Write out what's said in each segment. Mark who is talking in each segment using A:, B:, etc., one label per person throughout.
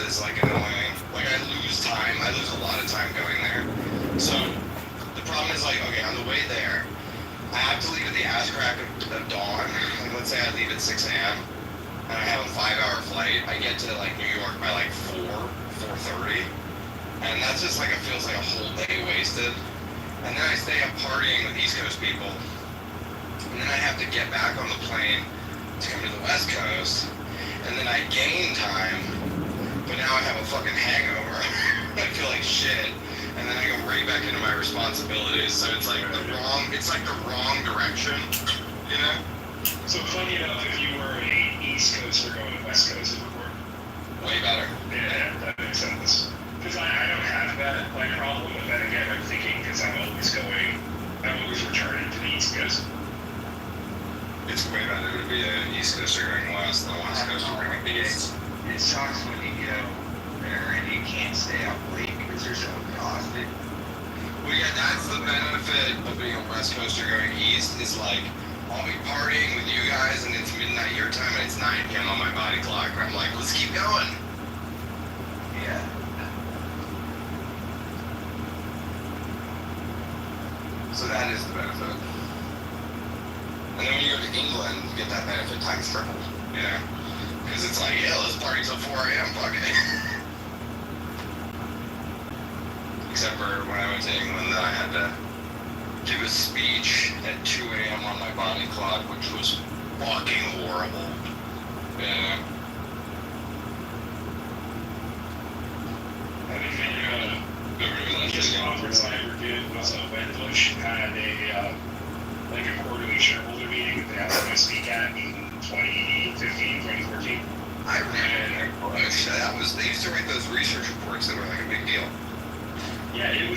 A: is like annoying. Like I lose time. I lose a lot of time going there. So the problem is like, okay, on the way there, I have to leave at the ass crack of dawn. Like let's say I leave at 6 a.m. and I have a 5-hour flight. I get to like New York by like 4:30, and that's just like it feels like a whole day wasted. And then I stay up partying with East Coast people, and then I have to get back on the plane to come to the West Coast, and then I gain time, but now I have a fucking hangover. I feel like shit, and then I go right back into my responsibilities. So it's like the wrong direction, you know?
B: So funny enough, if you were an East Coaster going to West Coast, it would work
A: way better.
B: Yeah, that makes sense. Because I don't have that like problem, but then again, I'm thinking because I'm always returning to the East Coast.
A: It's way better to be an East Coaster going west than a West Coaster going east.
C: It sucks when you go there and you can't stay up late because you're so exhausted.
A: Well, yeah, that's the benefit of being a West Coaster going east is like, I'll be partying with you guys and it's midnight your time and it's 9 p.m. on my body clock. And I'm like, let's keep going.
C: Yeah.
A: So that is the benefit. And then when you go to England, you get that benefit times triple, you know? Because it's like, yeah, let's party till 4 a.m., fuck it. Except for when I went to England, I had to give a speech at 2 a.m. on my body clock, which was fucking horrible. Yeah.
B: I think the biggest conference I ever did was when Bush had a quarterly shareholder meeting that they asked me to speak at in 2015, 2014.
A: I remember Bush. They used to write those research reports that were like a big deal.
B: Yeah, they were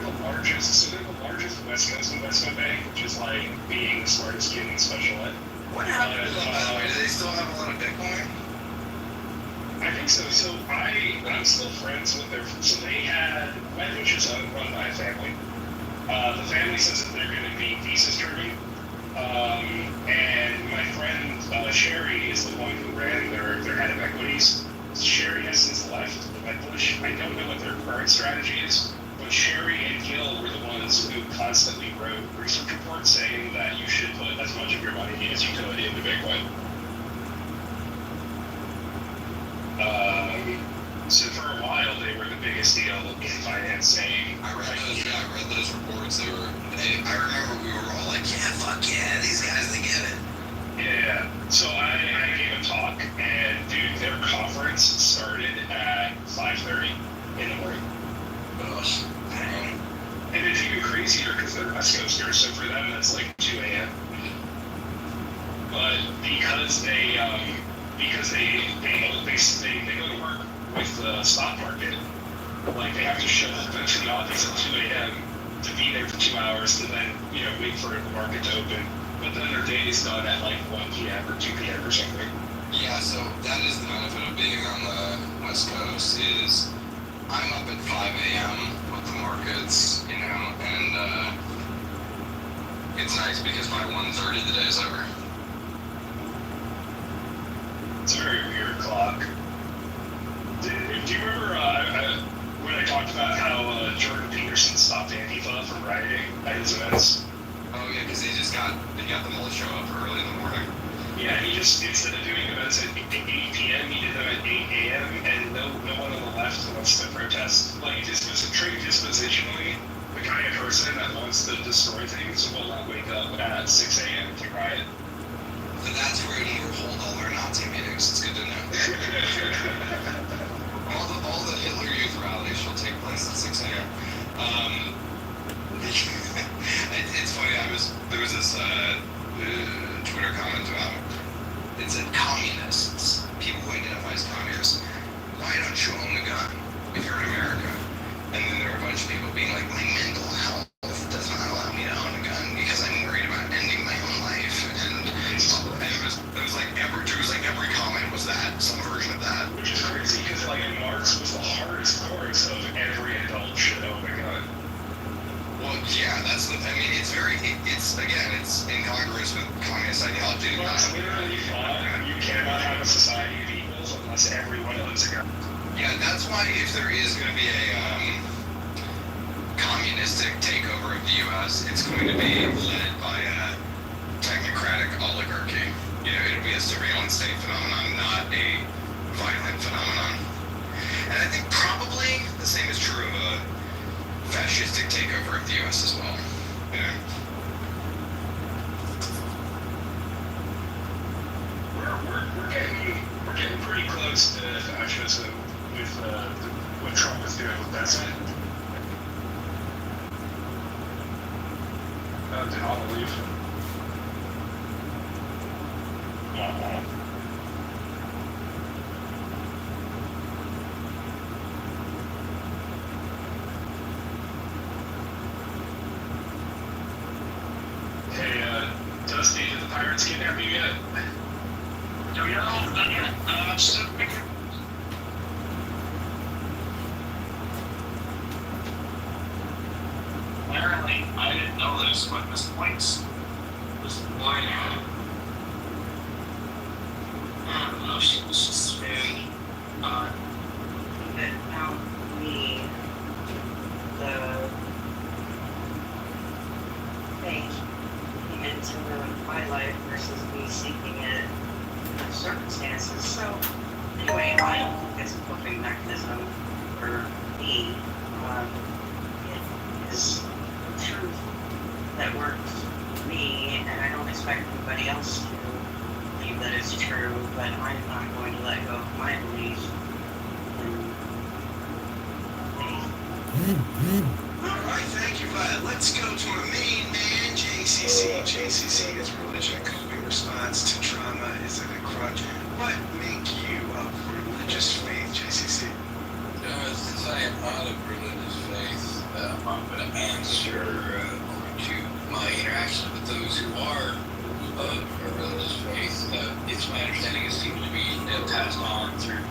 B: the largest, so they're the largest West Coast investment bank, which is like being the smartest kid in special ed.
A: What happened to them, by the way? Do they still have a lot of Bitcoin?
B: I think so. So I'm still friends with so they had, which is run by a family. The family says that they're going to be thesis driven. And my friend Sherry is the one who ran their head of equities. Sherry has since left Bush. I don't know what their current strategy is, but Sherry and Gil were the ones who constantly wrote research reports saying that you should put as much of your money as you could into Bitcoin. So for a while, they were the biggest deal in financing.
A: I read those reports. I remember we were all like, yeah, fuck yeah, these guys, they get it.
B: Yeah. So I gave a talk, and dude, their conference started at 5:30 in the morning.
A: Ugh.
B: And it's even crazier because they're West Coasters, so for them that's like 2 a.m. But because they go to work with the stock market, like they have to show up to the office at 2 a.m. to be there for 2 hours to then wait for the market to open. But then their day is done at like 1 p.m. or 2 p.m. or something.
A: Yeah, so that is the benefit of being on the West Coast is I'm up at 5 a.m. with the markets, and it's nice because by 1:30 the day is over.
B: It's a very weird clock. Do you remember when I talked about how Jordan Peterson stopped Antifa from rioting at his events?
A: Oh yeah, because he got them all to show up early in the morning.
B: Yeah, he just, instead of doing events at 8 p.m., he did them at 8 a.m., and no one on the left wants to protest. Like, dispositionally, the kind of person that wants to destroy things will not wake up at 6 a.m. to riot.
A: So that's where we hold all our Nazi meetings. It's good to know. all the Hitler Youth rallies shall take place at 6 a.m. It's funny. There was this Twitter comment about it said communists, people who identify as communists. Why don't you own a gun if you're in America? And then there were a bunch of people being like, my mental health does not allow me to own a gun because I'm worried about ending my own life. And it was like every comment was that, some version of that.
B: Which is crazy because like Marx was the hardest course of every adult should own a gun.
A: Well, yeah, it's incongruous with communist ideology.
B: Marx literally thought you cannot have a society of equals unless everyone owns a gun.
A: Yeah, that's why if there is going to be a communistic takeover of the U.S., it's going to be led by a technocratic oligarchy. You know, it'll be a surveillance state phenomenon, not a violent phenomenon. And I think probably the same is true of a fascistic takeover of the U.S. as well. You know?
B: We're getting pretty close to fascism with what Trump is doing with that side. Did all leave? Hey, Dusty, did the pirates kidnap you yet?
D: No, not yet. Still picking. Apparently, I didn't know this, but Miss Points was blind. I don't know, she was just very odd. That found me the faith came into my life versus me seeking it in circumstances. So, anyway, I don't think it's a coping mechanism for me. It is truth that works for me, and I don't expect anybody else to believe that it's true, but I'm not going to let go of my belief in faith.
A: Alright, thank you, Violet. Let's go to our main man, JCC. JCC is religion a coping response to trauma? Is it a crutch? What make you of religious faith, JCC?
E: Since I am not of religious faith, I'm going to answer according to my interactions with those who are of a religious faith. It's my understanding it seems to be passed on through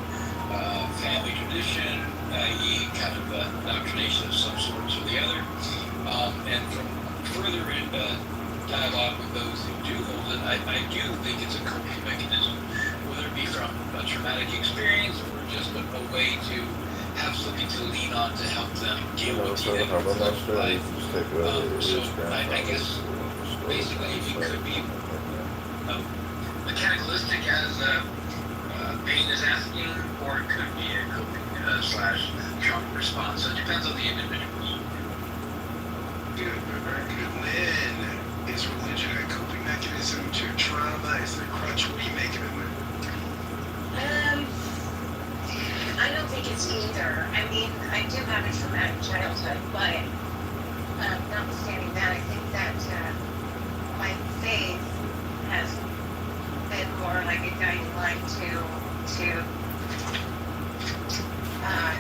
E: family tradition, i.e. kind of indoctrination of some sort or the other. And from further dialogue with those who do hold it, I do think it's a coping mechanism, whether it be from a traumatic experience or just a way to have something to lean on to help them deal with the inevitable of life. So I guess basically it could be mechanicalistic as Bain is asking, or it could be a coping slash trauma response. So it depends on the individuals.
A: Good, very good. Lynn, is religion a coping mechanism to trauma? Is it a crutch? What do you make of it, Lynn?
F: I don't think it's either. I mean, I do have a traumatic childhood, but notwithstanding that, I think that my faith has been more like a guiding light to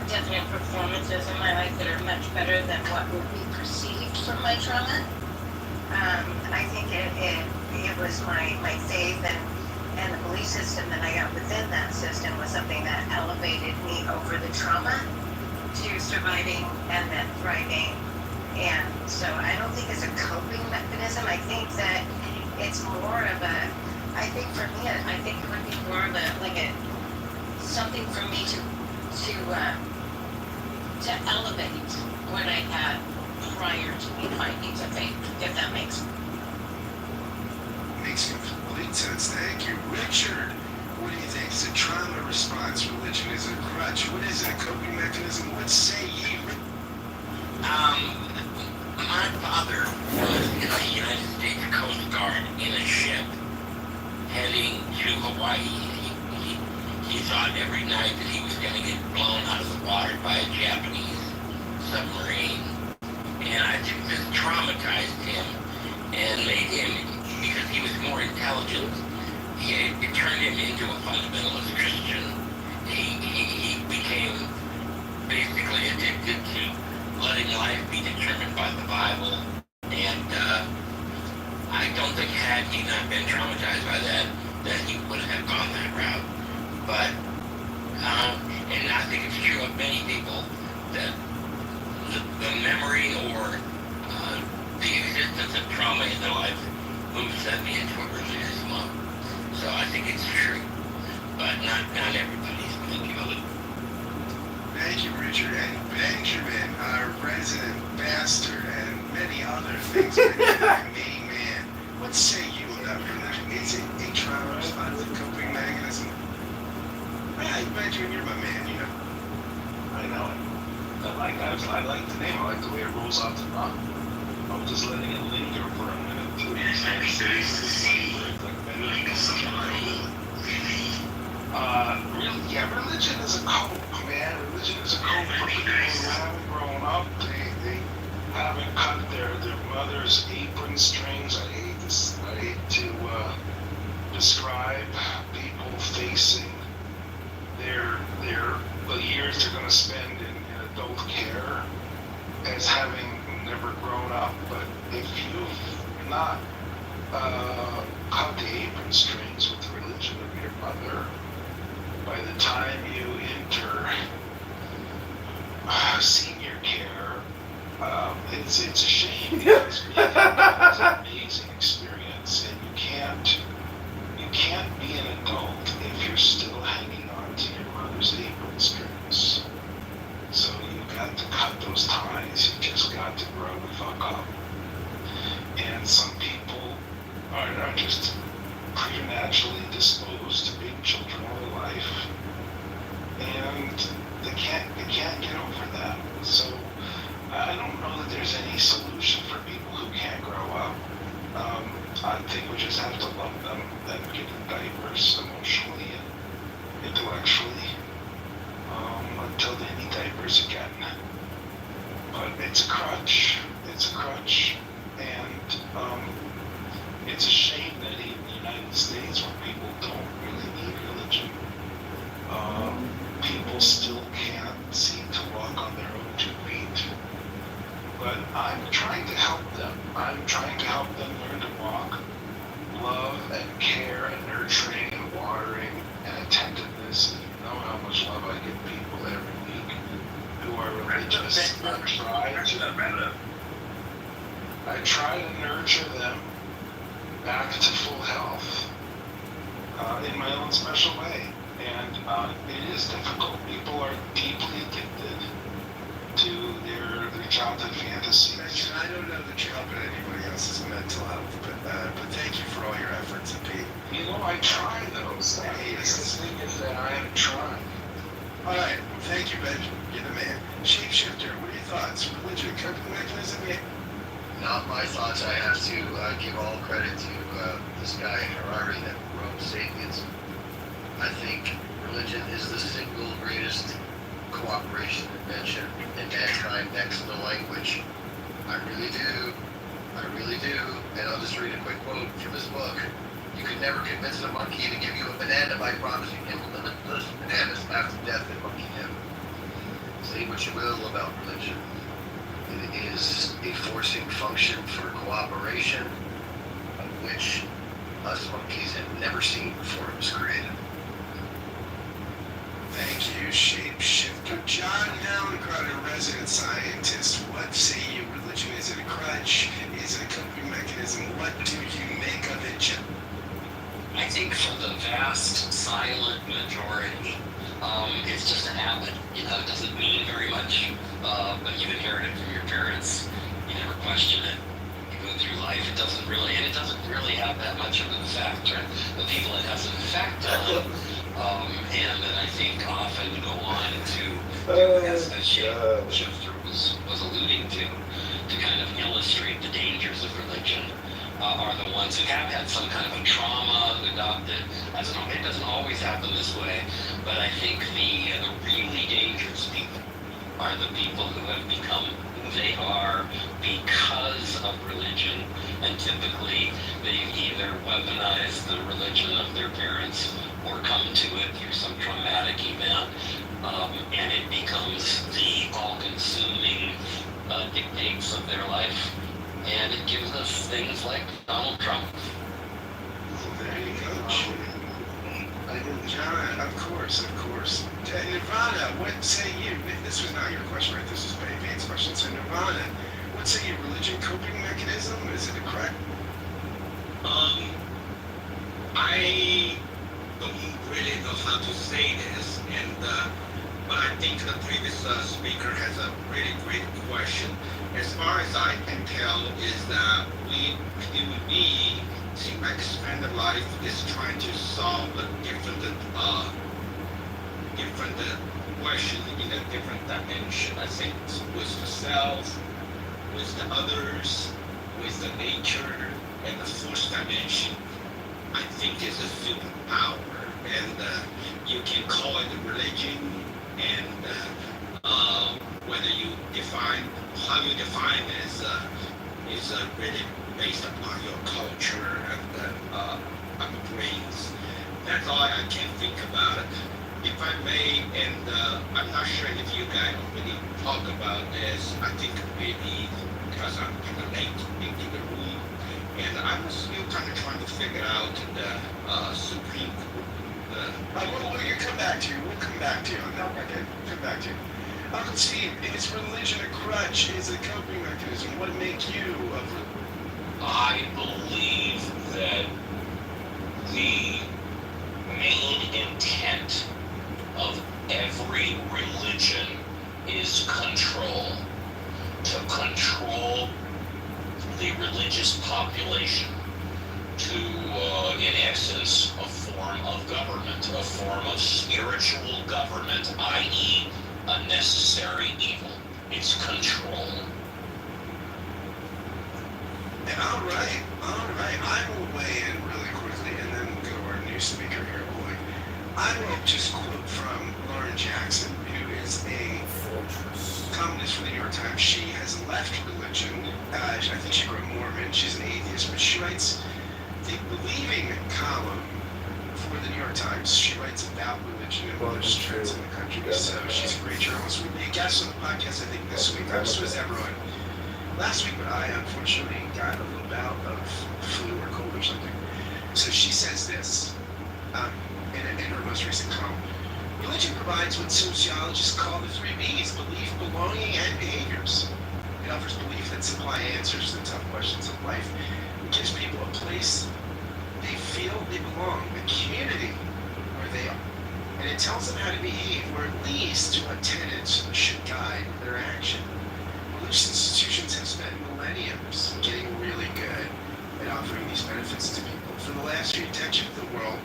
F: definite performances in my life that are much better than what would be perceived from my trauma. I think it was my faith and the belief system that I got within that system was something that elevated me over the trauma to surviving and then thriving. And so I don't think it's a coping mechanism. I think that it's more of a, I think for me, I think it would be more of something for me to elevate what I had prior to me finding the faith, if that makes
A: complete sense. Thank you. Richard, what do you think? Is it trauma response? Religion is a crutch? What is it? A coping mechanism? What say ye?
D: My father was in the United States Coast Guard in a ship heading to Hawaii. He thought every night that he was going to get blown out of the water by a Japanese submarine. And I think this traumatized him and made him, because he was more intelligent, it turned him into a fundamentalist Christian. He became basically addicted to letting life be determined by the Bible. And I don't think had he not been traumatized by that he would have gone that route. But, and I think it's true of many people that the memory or the existence of trauma in their life moves them into a religious monk. So I think it's true, but not everybody's thinking of it.
G: preacher, and Benjamin, our resident bastard, and many other things. Me, man. What say you about religion? Is it a trauma-responsive coping mechanism? Hey, Benjamin, you're my man, you know.
B: I know it. I like the name. I like the way it rolls off the tongue. I'm just letting it linger for a minute. Religion is a cope, man. Religion is a cope for people who haven't grown up. They haven't cut their mother's apron strings. I hate to describe people facing the years they're going to spend in adult care as having never grown up. But if you've not cut the apron strings with the religion of your mother, by the time you enter senior care, it's a shame because it's an amazing experience, and you can't be an adult if you're still hanging on to your mother's apron strings. So you got to cut those ties. You just got to grow the fuck up. And some people are just preternaturally disposed to being children all their life, and they can't get over that. So I don't know that there's any solution for people who can't grow up. I think we just have to love them and give them diapers emotionally and intellectually until they need diapers again. But it's a crutch. And it's a shame that in the United States, where people don't really need religion, people still can't seem to walk on their own 2 feet. But I'm trying to help them. I'm trying to help them learn to walk, love and care and nurturing and watering and attentiveness. And you know how much love I give people every week who are religious. I try to nurture them back to full health in my own special way. And it is difficult. People are deeply addicted to their childhood fantasies.
G: I don't know that you're helping anybody else's mental health, but thank you for all your efforts, Pete.
B: You know, I try those. The thing is that I am trying.
G: All right, thank you, Benjamin. You're the man. Shapeshifter, what are your thoughts? Religion, coping mechanism? Yeah.
H: Not my thoughts. I have to give all credit to this guy Harari that wrote *Sapiens*. I think religion is the single greatest cooperation invention in mankind next to language. I really do. And I'll just read a quick quote from his book. You could never convince a monkey to give you a banana by promising him limitless bananas after death in monkey heaven. Say what you will about religion. It is a forcing function for cooperation, of which us monkeys have never seen before it was created.
G: Thank you, Shapeshifter. John Mallinckrodt, a resident scientist. What say you? Religion, is it a crutch? Is it a coping mechanism? What do you make of it, Jim?
D: I think for the vast, silent majority, it's just a habit. You know, it doesn't mean very much, but you inherit it from your parents. You never question it. You go through life. It doesn't really have that much of an effect. Right? The people it has an effect on, and that I think often go on to, as Shifter was alluding to kind of illustrate the dangers of religion. Are the ones who have had some kind of a trauma, adopted. It doesn't always happen this way, but I think the really dangerous people are the people who have become who they are because of religion, and typically they've either weaponized the religion of their parents or come to it through some traumatic event, and it becomes the all-consuming dictates of their life. And it gives us things like Donald Trump.
G: There you go, John, of course. Nirvana, what say you? This was not your question, right? This was Bane's question. So Nirvana, what say you? Religion coping mechanism? Is it a crack?
I: I don't really know how to say this, and but I think the previous speaker has a really great question. As far as I can tell, is that we seem like spend life is trying to solve the different questions in a different dimension. I think with the self, with the others, with the nature, and the fourth dimension, I think is a superpower. And you can call it religion, and whether you define, how you define is really based upon your culture and upbringings. That's all I can think about it. If I may, and I'm not sure if you guys already talk about this, I think maybe because I'm kind of late into the room, and I'm still kind of trying to figure out the Supreme Court.
G: We'll come back to you. We'll come back to you on that. Okay, come back to you. Uncle Steve, is religion a crutch? Is it a coping mechanism? What make you
D: I believe that the main intent of every religion is control. To control the religious population to, in essence, a form of government, a form of spiritual government, i.e., a necessary evil. It's control.
G: All right. I will weigh in really quickly, and then we'll go to our new speaker here, boy. I will just quote from Lauren Jackson, who is a columnist for the New York Times. She has left religion. I think she wrote Mormon. She's an atheist, but she writes the Believing column for the New York Times. She writes about religion and religious trends in the country. So she's a great journalist. We'll be a guest on the podcast, I think, this week. I was supposed to have her on last week, but I unfortunately got a little bout of flu or cold or something. So she says this in her most recent column. Religion provides what sociologists call the three B's: belief, belonging, and behaviors. It offers belief that supply answers to the tough questions of life. It gives people a place they feel they belong, a community where they are. And it tells them how to behave, or at least what tenets should guide their action. Religious institutions have spent millenniums getting really good at offering these benefits to people. For the last few decades, the world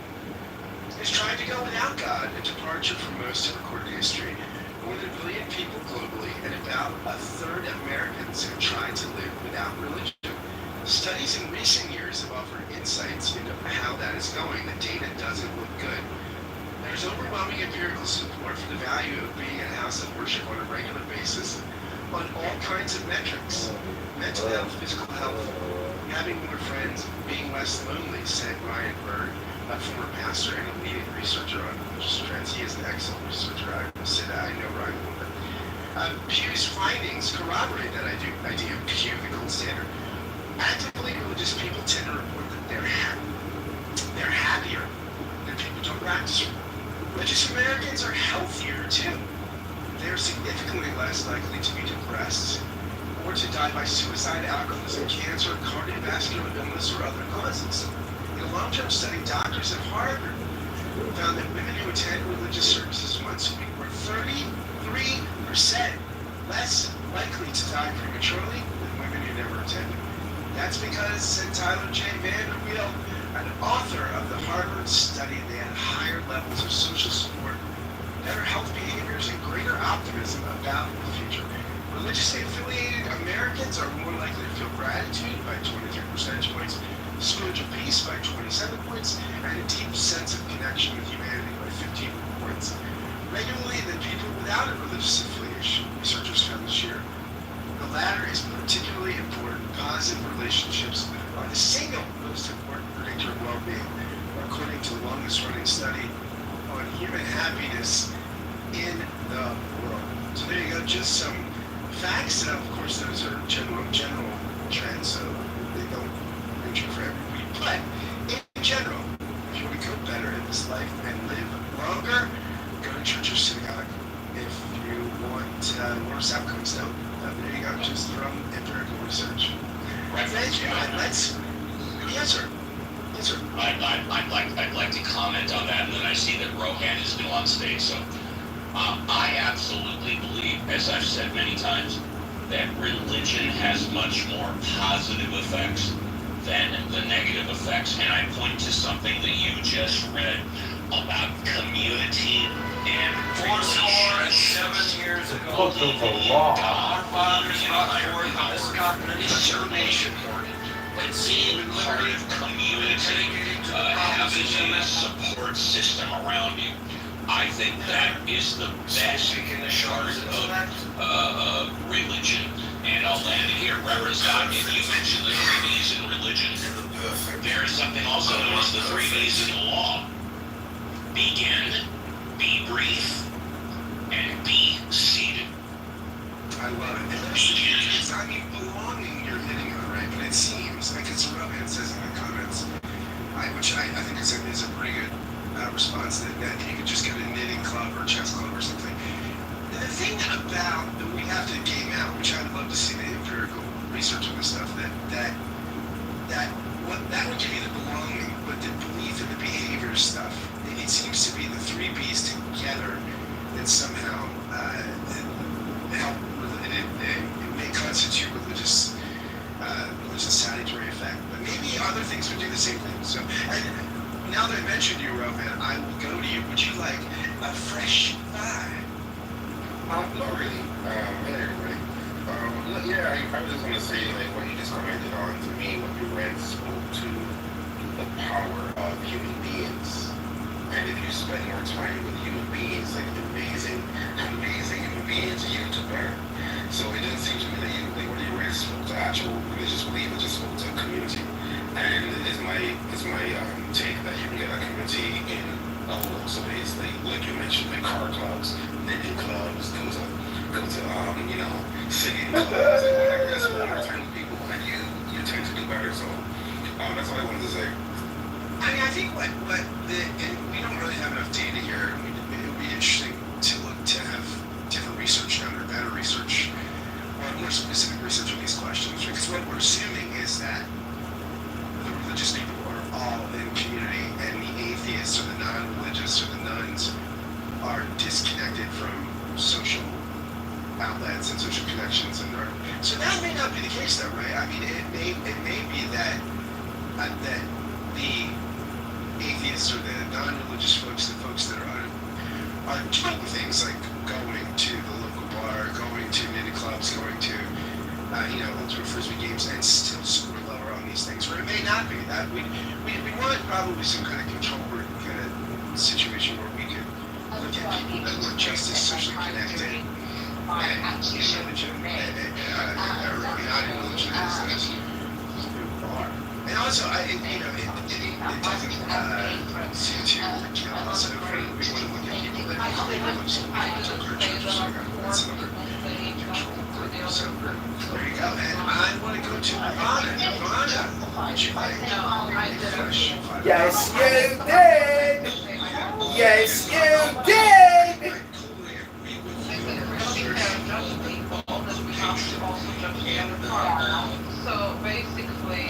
G: has tried to go without God, a departure from most of recorded history. More than 1 billion people globally, and about a third of Americans have tried to live without religion. Studies in recent years have offered insights into how that is going. The data doesn't look good. There's overwhelming empirical support for the value of being a house of worship on a regular basis on all kinds of metrics. Mental health, physical health, having more friends, being less lonely, said Ryan Berg, a former pastor and a leading researcher on religious trends. He is an excellent researcher. I will say that. I know Ryan a little bit. Pew's findings corroborate that idea of Pew, the gold standard. Actively religious people tend to report that they're happier than people who don't practice. Religious Americans are healthier too. They're significantly less likely to be depressed or to die by suicide, alcoholism, cancer, cardiovascular illness, or other causes. In a long-term study, doctors at Harvard found that women who attend religious services once a week were 33% less likely to die prematurely than women who never attended. That's because, said Tyler J. Vanderweel, an author of the Harvard study, they had higher levels of social support, better health behaviors, and greater optimism about the future. Religiously affiliated Americans are more likely to feel gratitude by 23 percentage points, spiritual peace by 27 points, and a deep sense of connection with humanity by 15 points. Regularly than people without a religious affiliation, researchers found this year. The latter is particularly important. Positive relationships are the single most important predictor of well-being, according to the longest-running study on human happiness in the world. So there you go, just some facts. Of course, those are general trends, so they don't ring true for everybody. But in general, if you want to go better in this life and live longer, go to church or synagogue. If you want worse outcomes, don't. There you go, just from empirical research.
D: Right.
G: Thank you. And let's. Yes, sir. Yes, sir.
D: I'd like to comment on that, and then I see that Rohan is still on stage, so
J: I absolutely believe, as I've said many times, that religion has much more positive effects than the negative effects. And I point to something that you just read about community and
K: Fourscore and 7 years ago,
L: Book of the law.
K: our fathers brought forth on this continent determination.
J: but being part of community, having a support system around you. I think that is the best part of religion. And I'll land it here. Reverend Scott, if you mentioned the 3 B's in religion, there is something also known as the 3 B's in law. Begin, be brief, and be seated.
G: I love it. And it's, I mean, belonging you're hitting on, right? But it seems like it's Rohan says in the comments, which I think is a pretty good response that you could just go to a knitting club or a chess club or something. The thing about that we have to game out, which I'd love to see the empirical research on this stuff, that would give you the belonging, but the belief and the behavior stuff, it seems to be the 3 B's together that somehow help. It may constitute religious salutary effect, but maybe other things would do the same thing. So, and now that I mentioned you, Rohan, I will go to you. Would you like a fresh vibe?
M: Not really. Hey, everybody. Yeah, I was just going to say, like, what you just commented on, to me, what you read spoke to the power of human beings. And if you spend more time with human beings, like amazing human beings, you do better. So it doesn't seem to me that what you read spoke to actual religious belief, it just spoke to community. And it's my take that you can get a community in all those ways, like you mentioned, like car clubs, knitting clubs, go to singing clubs, and whatever. Just spend more time with people, and you tend to do better. So that's all I wanted to say.
G: I mean, I think and we don't really have enough data here. It would be interesting to have different research done, or better research, or more specific research on these questions. Because what we're assuming is that the religious people are all in community, and the atheists or the non-religious or the nuns are disconnected from social outlets and social connections, and so that may not be the case, though, right? I mean, it may be that that the atheists or the non-religious folks, the folks that are doing things like going to the local bar, going to knitting clubs, going to ultimate frisbee games, and still score lower on these things. Or it may not be that we want probably some kind of control group kind of situation where we could look at people that were just as socially connected and in religion or not in religion as who are. And also, it doesn't seem to also we want to look at people that are religious to our churches. So that's another control group. So there you go. And I want to go to Ivana. Ivana, would you like a fresh vibe?
L: Yes, you did! Yes, you did!
N: So basically,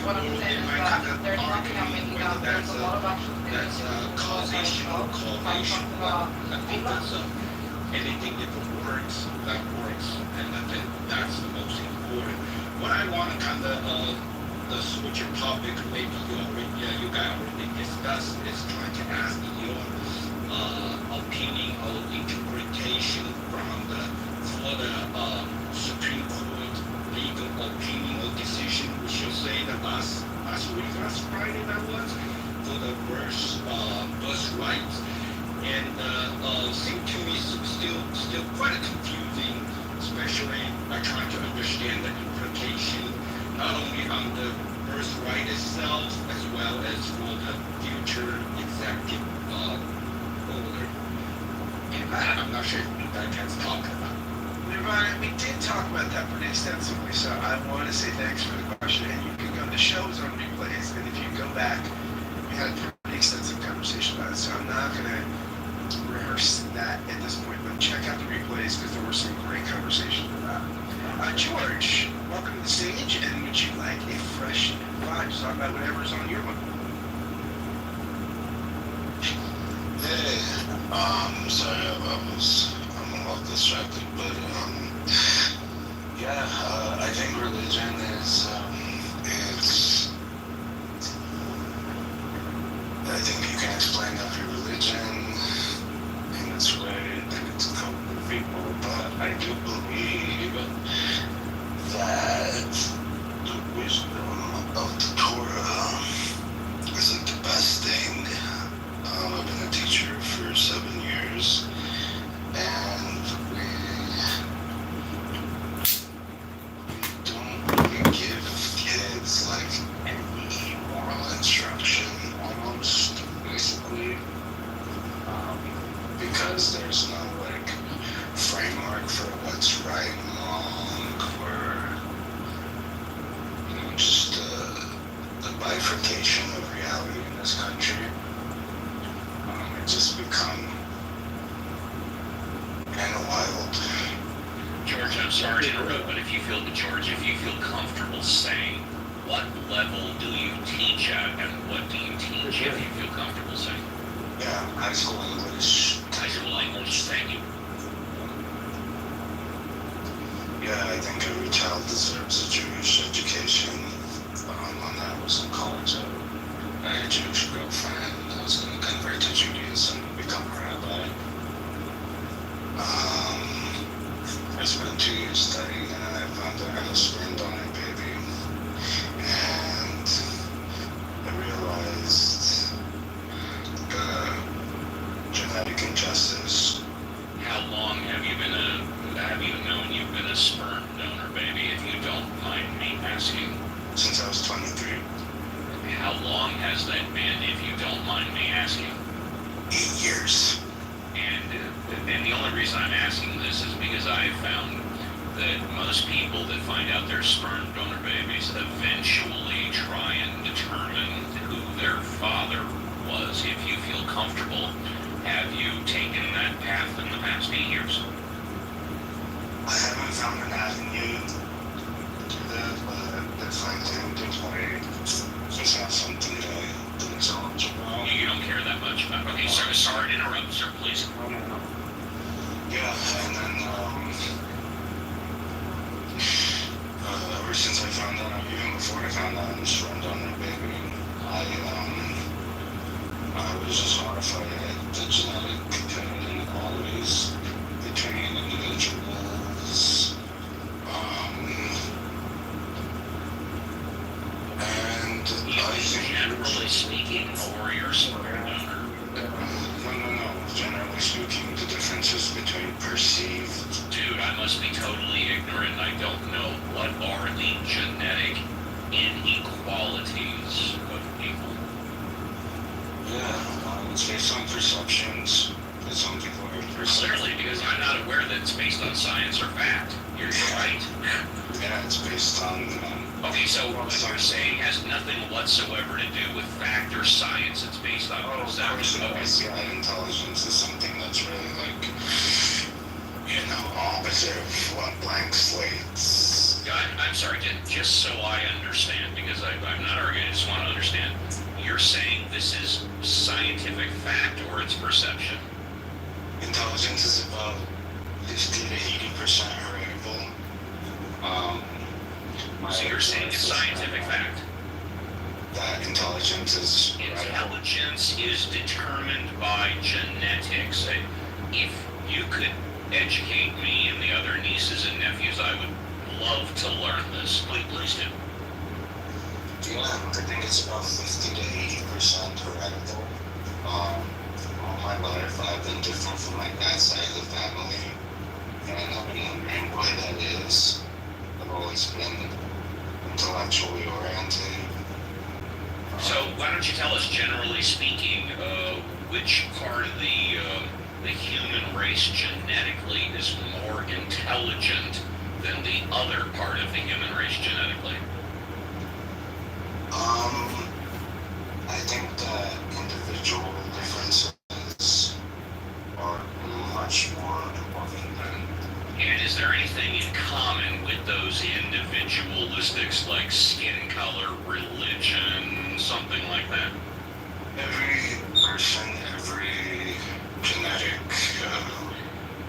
N: what I'm saying is that there's nothing I'm making up. There's a lot of actual things.
I: That's causation or causation. I think that's anything that works, and I think that's the most important. What I want to kind of the switch of topic, maybe you guys already discussed, is trying to ask your opinion or interpretation from the Florida Supreme Court legal opinion or decision, we should say that last week, last Friday that was, for the bus rights, and seemed to me still quite confusing, especially by trying to understand the implication not only on the bus right itself as well as for the future executive order. And I'm not sure if you guys can talk about it.
G: Nirvana, we did talk about that pretty extensively, so I want to say thanks for the question. And you can go, the show's on replays, and if you go back, we had a pretty extensive conversation about it, so I'm not going to rehearse that at this point, but check out the replays because there were some great conversations about it. George, welcome to the stage, and would you like a fresh vibe? Talk about whatever's on your mind.
M: Hey, sorry, I'm a little distracted, but, yeah, I think religion is, I think you can explain every religion in its way that it's cope with people, but I do believe that the wisdom of the Torah is like the best thing. I've been a teacher for 7 years, and we don't really give kids like any moral instruction almost, basically, because there's no like framework for what's right and wrong, or just the bifurcation of reality in this country. It's just become kind of wild.
J: George, I'm sorry to interrupt, but if you feel comfortable saying, what level do you teach at, and what do you teach if you feel comfortable saying?
M: Yeah, high school English.
J: High school English, thank you.
M: Yeah, I think every child deserves a Jewish education. When I was in college, I had a Jewish girlfriend. I was going to convert to Judaism and become a rabbi. I spent 2 years studying, and I found out I had a sperm donor baby. And I realized the genetic injustice.
J: How long have you known you've been a sperm donor, baby, if you don't mind me asking?
M: Since I was 23.
J: How long has that been, if you don't mind me asking?
M: 8 years.
J: And the only reason I'm asking this is because I found that most people that find out they're sperm donor babies eventually try and determine who their father was. If you feel comfortable, have you taken that path in the past 8 years?
M: I haven't found an avenue to do that, but if I do deploy, just have something to challenge about.
J: You don't care that much about. Okay, sorry to interrupt, sir. Please.
M: Yeah, and then ever since I found out, even before I found out I was sperm donor baby, I was just horrified at the genetic inequalities between individuals. And I think,
J: generally speaking, or your sperm donor?
M: No. Generally speaking, the differences between perceived.
J: Dude, I must be totally ignorant. I don't know. What are the genetic inequalities of people?
M: Yeah, it's based on perceptions. That some people are perceived.
J: Clearly, because I'm not aware that it's based on science or fact. You're right.
M: Yeah, it's based on.
J: Okay, so what you're saying has nothing whatsoever to do with fact or science. It's based on perception.
M: Okay. Yeah, intelligence is something that's really like, opposite of what blank slates.
J: I'm sorry, just so I understand, because I'm not arguing, I just want to understand. You're saying this is scientific fact or it's perception?
M: Intelligence is about 50 to 80% heritable.
J: So you're saying it's scientific fact?
M: That intelligence is
J: Intelligence is determined by genetics. If you could educate me and the other nieces and nephews, I would love to learn this. Please do.
M: Yeah, I think it's about 50 to 80% heritable. All my life, I've been different from my dad's side of the family, and I've been wondering why that is. I've always been intellectually oriented.
J: So why don't you tell us, generally speaking, which part of the human race genetically is more intelligent than the other part of the human race genetically?
M: I think that individual differences are much more important than.
J: And is there anything in common with those individualistics, like skin color, religion, something like that?
M: Every person, every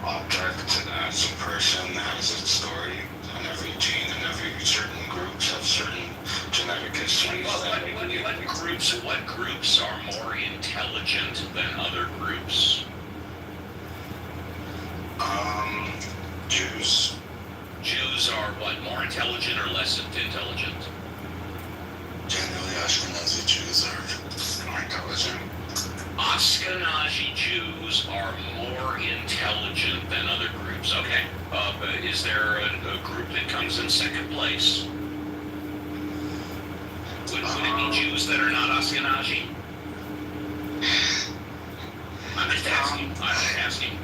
A: object as a person has its story, and every gene and every certain groups have certain genetic histories.
J: What groups are more intelligent than other groups?
A: Jews.
J: Jews are what, more intelligent or less intelligent?
A: Generally, Ashkenazi Jews are more intelligent.
J: Ashkenazi Jews are more intelligent than other groups. Okay. Is there a group that comes in second place? Would it be Jews that are not Ashkenazi? I'm just asking.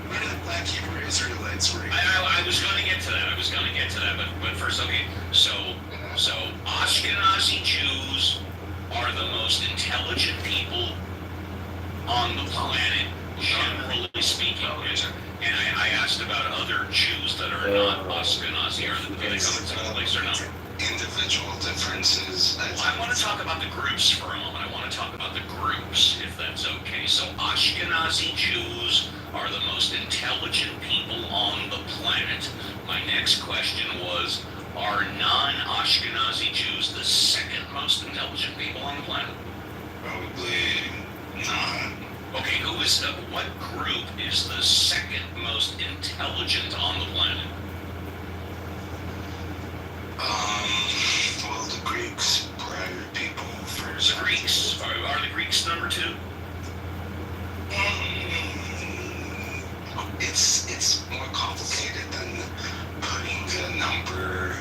G: Where did the Black Hebrew Israelites were?
J: I was going to get to that. But first, okay. So Ashkenazi Jews are the most intelligent people on the planet, generally speaking. And I asked about other Jews that are not Ashkenazi. Do they come in second place or not?
A: Individual differences.
J: Well, I want to talk about the groups for a moment. If that's okay. So Ashkenazi Jews are the most intelligent people on the planet. My next question was, are non-Ashkenazi Jews the second most intelligent people on the planet?
A: Probably not.
J: Okay, what group is the second most intelligent on the planet?
A: Well, the Greeks, prior people first.
J: The Greeks? Are the Greeks number two?
A: It's more complicated than putting a number,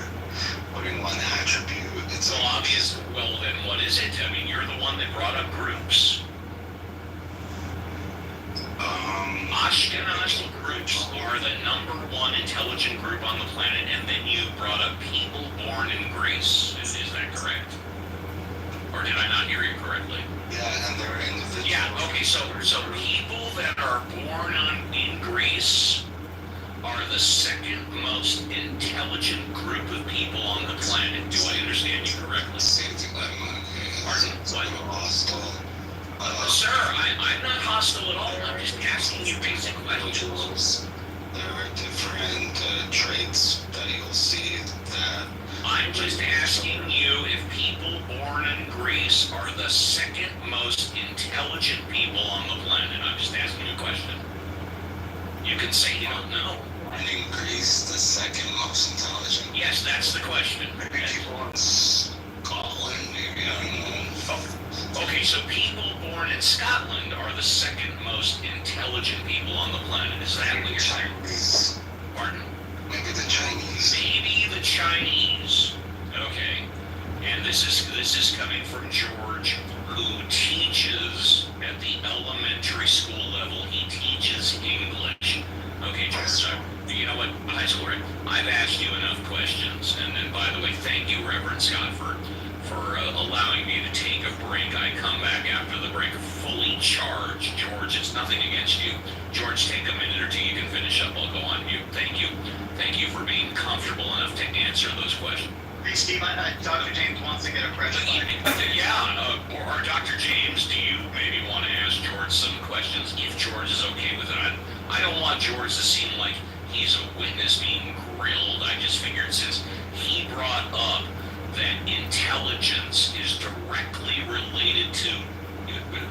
A: putting one attribute. It's
J: so obvious. Well, then what is it? I mean, you're the one that brought up groups. Ashkenazi groups are the number one intelligent group on the planet, and then you brought up people born in Greece. Is that correct? Or did I not hear you correctly?
A: Yeah, and they're individual.
J: Yeah, okay, so people that are born in Greece are the second most intelligent group of people on the planet. Do I understand you correctly?
A: Same thing like mine.
J: Pardon?
A: Hostile.
J: Sir, I'm not hostile at all. I'm just asking you basic questions.
A: There are different traits that you'll see that...
J: I'm just asking you if people born in Greece are the second most intelligent people on the planet. I'm just asking you a question. You can say you don't know.
A: In Greece, the second most intelligent.
J: Yes, that's the question.
A: Maybe people in Scotland, maybe, I don't know.
J: Okay, so people born in Scotland are the second most intelligent people on the planet. Is that what you're saying?
A: Chinese.
J: Pardon?
A: Maybe the Chinese.
J: Maybe the Chinese. Okay. And this is coming from George, who teaches at the elementary school level. He teaches English. Okay, George, you know what, high schooler, I've asked you enough questions. And then, by the way, thank you, Reverend Scott, for allowing me to take a break. I come back after the break fully charged. George, it's nothing against you. George, take a minute or two. You can finish up. I'll go on mute. Thank you. Thank you for being comfortable enough to answer those questions.
C: Hey, Steve, Dr. James wants to get a fresh
J: Or Dr. James, do you maybe want to ask George some questions, if George is okay with it? I don't want George to seem like he's a witness being grilled. I just figured since he brought up that intelligence is directly related to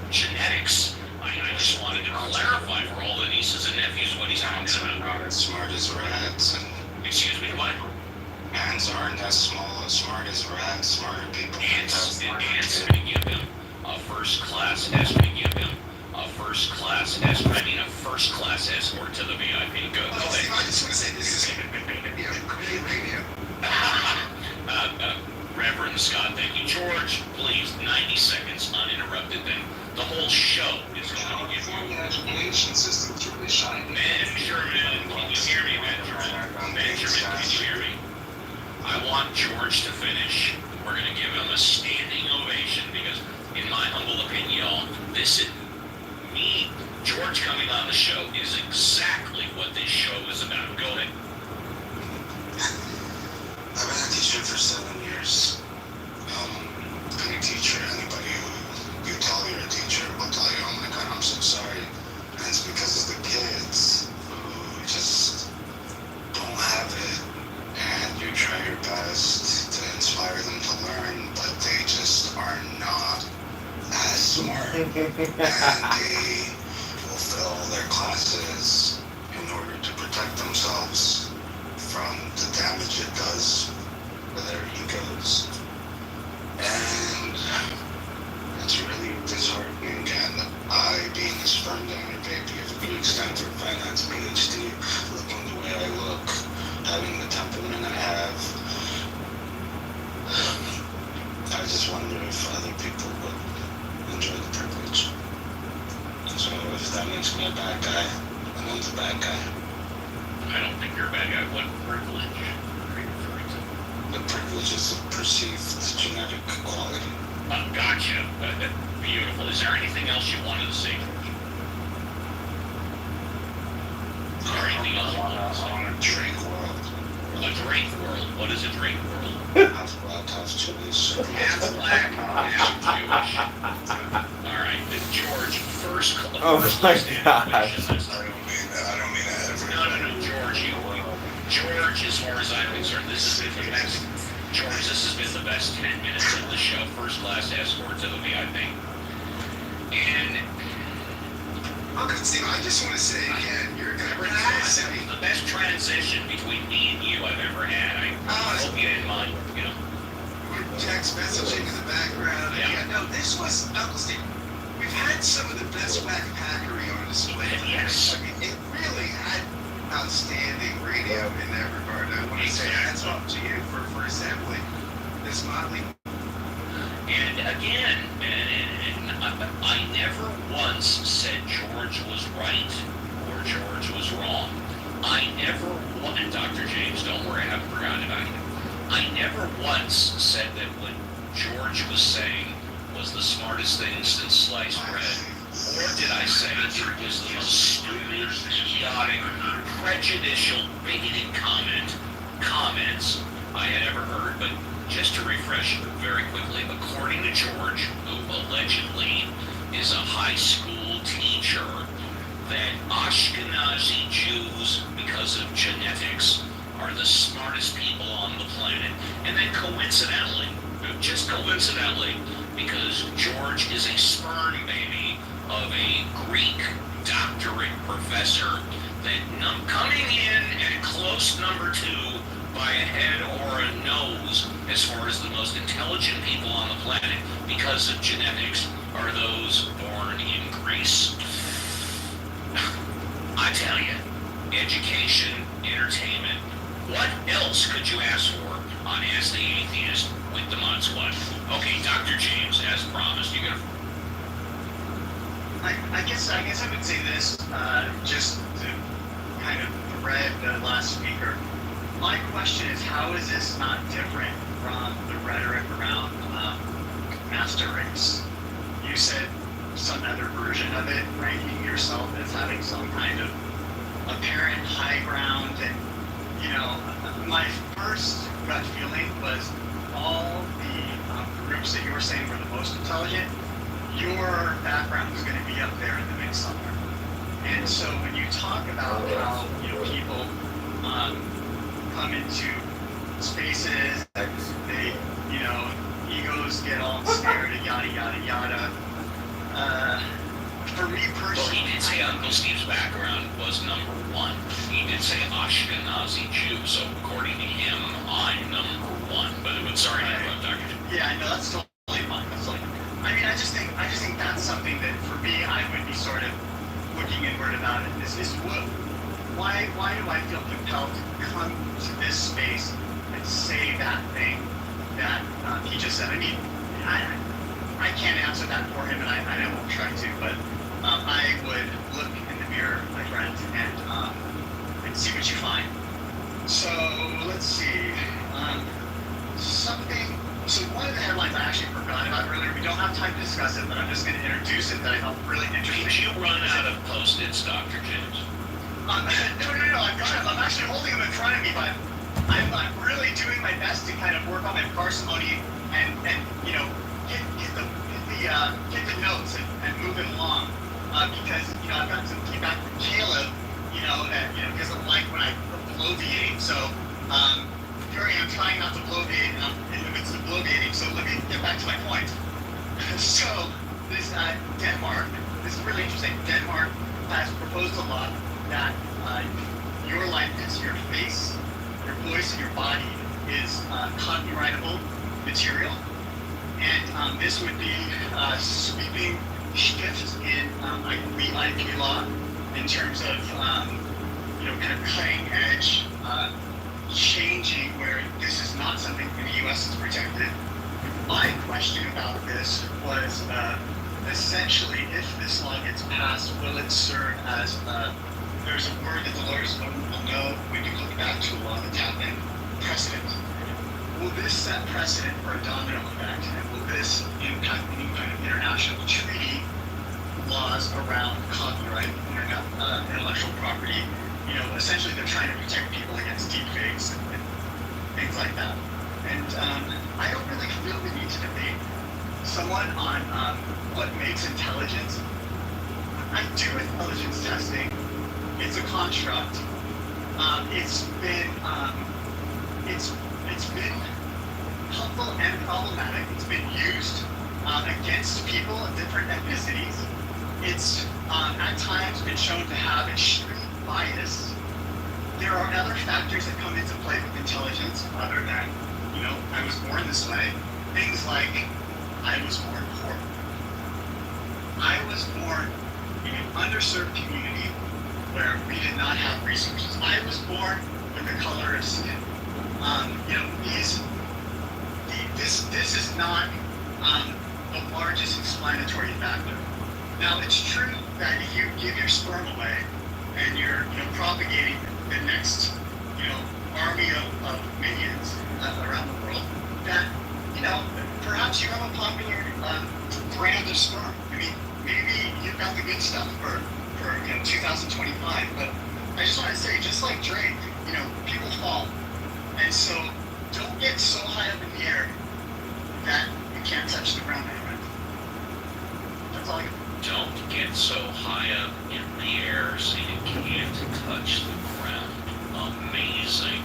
J: genetics, I just wanted to clarify for all the nieces and nephews what he's talking about.
A: Not as smart as rats.
J: Excuse me, what?
A: Ants aren't as smart as rats. Smarter people.
J: Ants may give him a first-class escort to the VIP. Go
G: I just want to say this is great radio.
J: Reverend Scott, thank you. George, please, 90 seconds uninterrupted, then the whole show is going to give you...
G: The education system's really shining.
J: Benjamin, can you hear me, Benjamin, can you hear me? I want George to finish. We're going to give him a standing ovation because, in my humble opinion, y'all, this is me, George coming on the show is exactly what this show is about. Go ahead.
A: I've been a teacher for 7 years. Any teacher, anybody who you tell you're a teacher will tell you, oh my God, I'm so sorry. And it's because of the kids smart, and they fulfill their classes in order to protect themselves from the damage it does to their egos. And it's really disheartening. And I, being a sperm donor baby of a Greek Stanford finance PhD, looking the way I look, having the temperament I have, I just wonder if other people would enjoy the privilege. So if that makes me a bad guy, then I'm the bad guy.
J: I don't think you're a bad guy. What privilege are you referring to?
A: The privilege is a perceived genetic quality.
J: Gotcha. Beautiful. Is there anything else you wanted to say, George? Is there anything else you wanted to say?
A: I want a drink world.
J: A drink world? What is a drink world?
A: Half black, half Jewish.
J: Half black, half Jewish. All right, George. First.
L: Oh my God.
A: I don't mean that.
J: No, George. George, as far as I'm concerned, this has been the best. George, this has been the best 10 minutes of the show. First class escort to the VIP. And
G: Uncle Steve, I just want to say again, you're capacity.
J: the best transition between me and you I've ever had. I hope you didn't mind, you know.
G: Jack's messaging in the background.
J: Yeah.
G: No, this was Uncle Steve. We've had some of the best backpackery on display.
J: Yes.
G: I mean, it really had outstanding radio in that regard. I want to say hats off to you for assembling this motley.
J: And again, I never once said George was right or George was wrong. I never and Dr. James, don't worry, I haven't forgotten about you. I never once said that what George was saying was the smartest thing since sliced bread. Or did I say it was the most stupid, idiotic, prejudicial, bigoted comments I had ever heard? But just to refresh very quickly, according to George, who allegedly is a high school teacher, that Ashkenazi Jews, because of genetics, are the smartest people on the planet. And then coincidentally, just coincidentally, because George is a sperm baby of a Greek doctorate professor, that coming in at close number 2 by a head or a nose as far as the most intelligent people on the planet because of genetics are those born in Greece. I tell you, education, entertainment, what else could you ask for on Ask the Atheist with the Mod Squad? Okay, Dr. James, as promised, you're gonna...
O: I guess I would say this, just to kind of thread the last speaker. My question is, how is this not different from the rhetoric around master race? You said some other version of it, ranking yourself as having some kind of apparent high ground, and my first gut feeling was all the groups that you were saying were the most intelligent, your background was going to be up there in the mix somewhere. And so when you talk about how people come into spaces, they egos get all scared and yada yada yada. For me personally,
J: well, he did say Uncle Steve's background was number 1. He did say Ashkenazi Jew, so according to him, I'm number 1. But sorry to interrupt, Dr.
O: Yeah, no, that's totally fine. That's like, I just think that's something that for me I would be sort of looking inward about it. Why do I feel compelled to come to this space and say that thing that he just said? I mean, I can't answer that for him, and I won't try to, but I would look in the mirror, my friend, and see what you find. So let's see. So one of the headlines I actually forgot about earlier, we don't have time to discuss it, but I'm just going to introduce it, that I felt really interesting.
J: Did you run out of Post-its, Dr. James?
O: No, I've got them. I'm actually holding them in front of me, but I'm really doing my best to kind of work on my parsimony and get the notes and move it along, because I've got some feedback from Caleb, that he doesn't like when I bloviate. So here I am trying not to bloviate, and I'm in the midst of bloviating. So let me get back to my point. So this Denmark, this is really interesting. Denmark has proposed a law that your likeness, your face, your voice, and your body is copyrightable material. And this would be a sweeping shift in the IP law in terms of kind of cutting edge, changing where this is not something in the U.S. is protected. My question about this was essentially, if this law gets passed, will it serve as there's a word that the lawyers will know when you look back to a law that's happened, precedent. Will this set precedent for a domino effect? And will this impact any kind of international treaty laws around copyright, intellectual property? Essentially they're trying to protect people against deepfakes and things like that. And I don't really feel the need to debate someone on what makes intelligence. I do intelligence testing. It's a construct. It's been helpful and problematic. It's been used against people of different ethnicities. It's at times been shown to have extreme bias. There are other factors that come into play with intelligence other than, I was born this way. Things like, I was born poor. I was born in an underserved community where we did not have resources. I was born with the color of skin. This is not the largest explanatory factor. Now, it's true that if you give your sperm away and you're propagating the next army of minions around the world, that perhaps you have a popular brand of sperm. I mean, maybe you've got the good stuff for 2025. But I just want to say, just like Drake, people fall, and so don't get so high up in the air that you can't touch the ground anyway. That's all I got.
J: Don't get so high up in the air so you can't touch the ground. Amazing.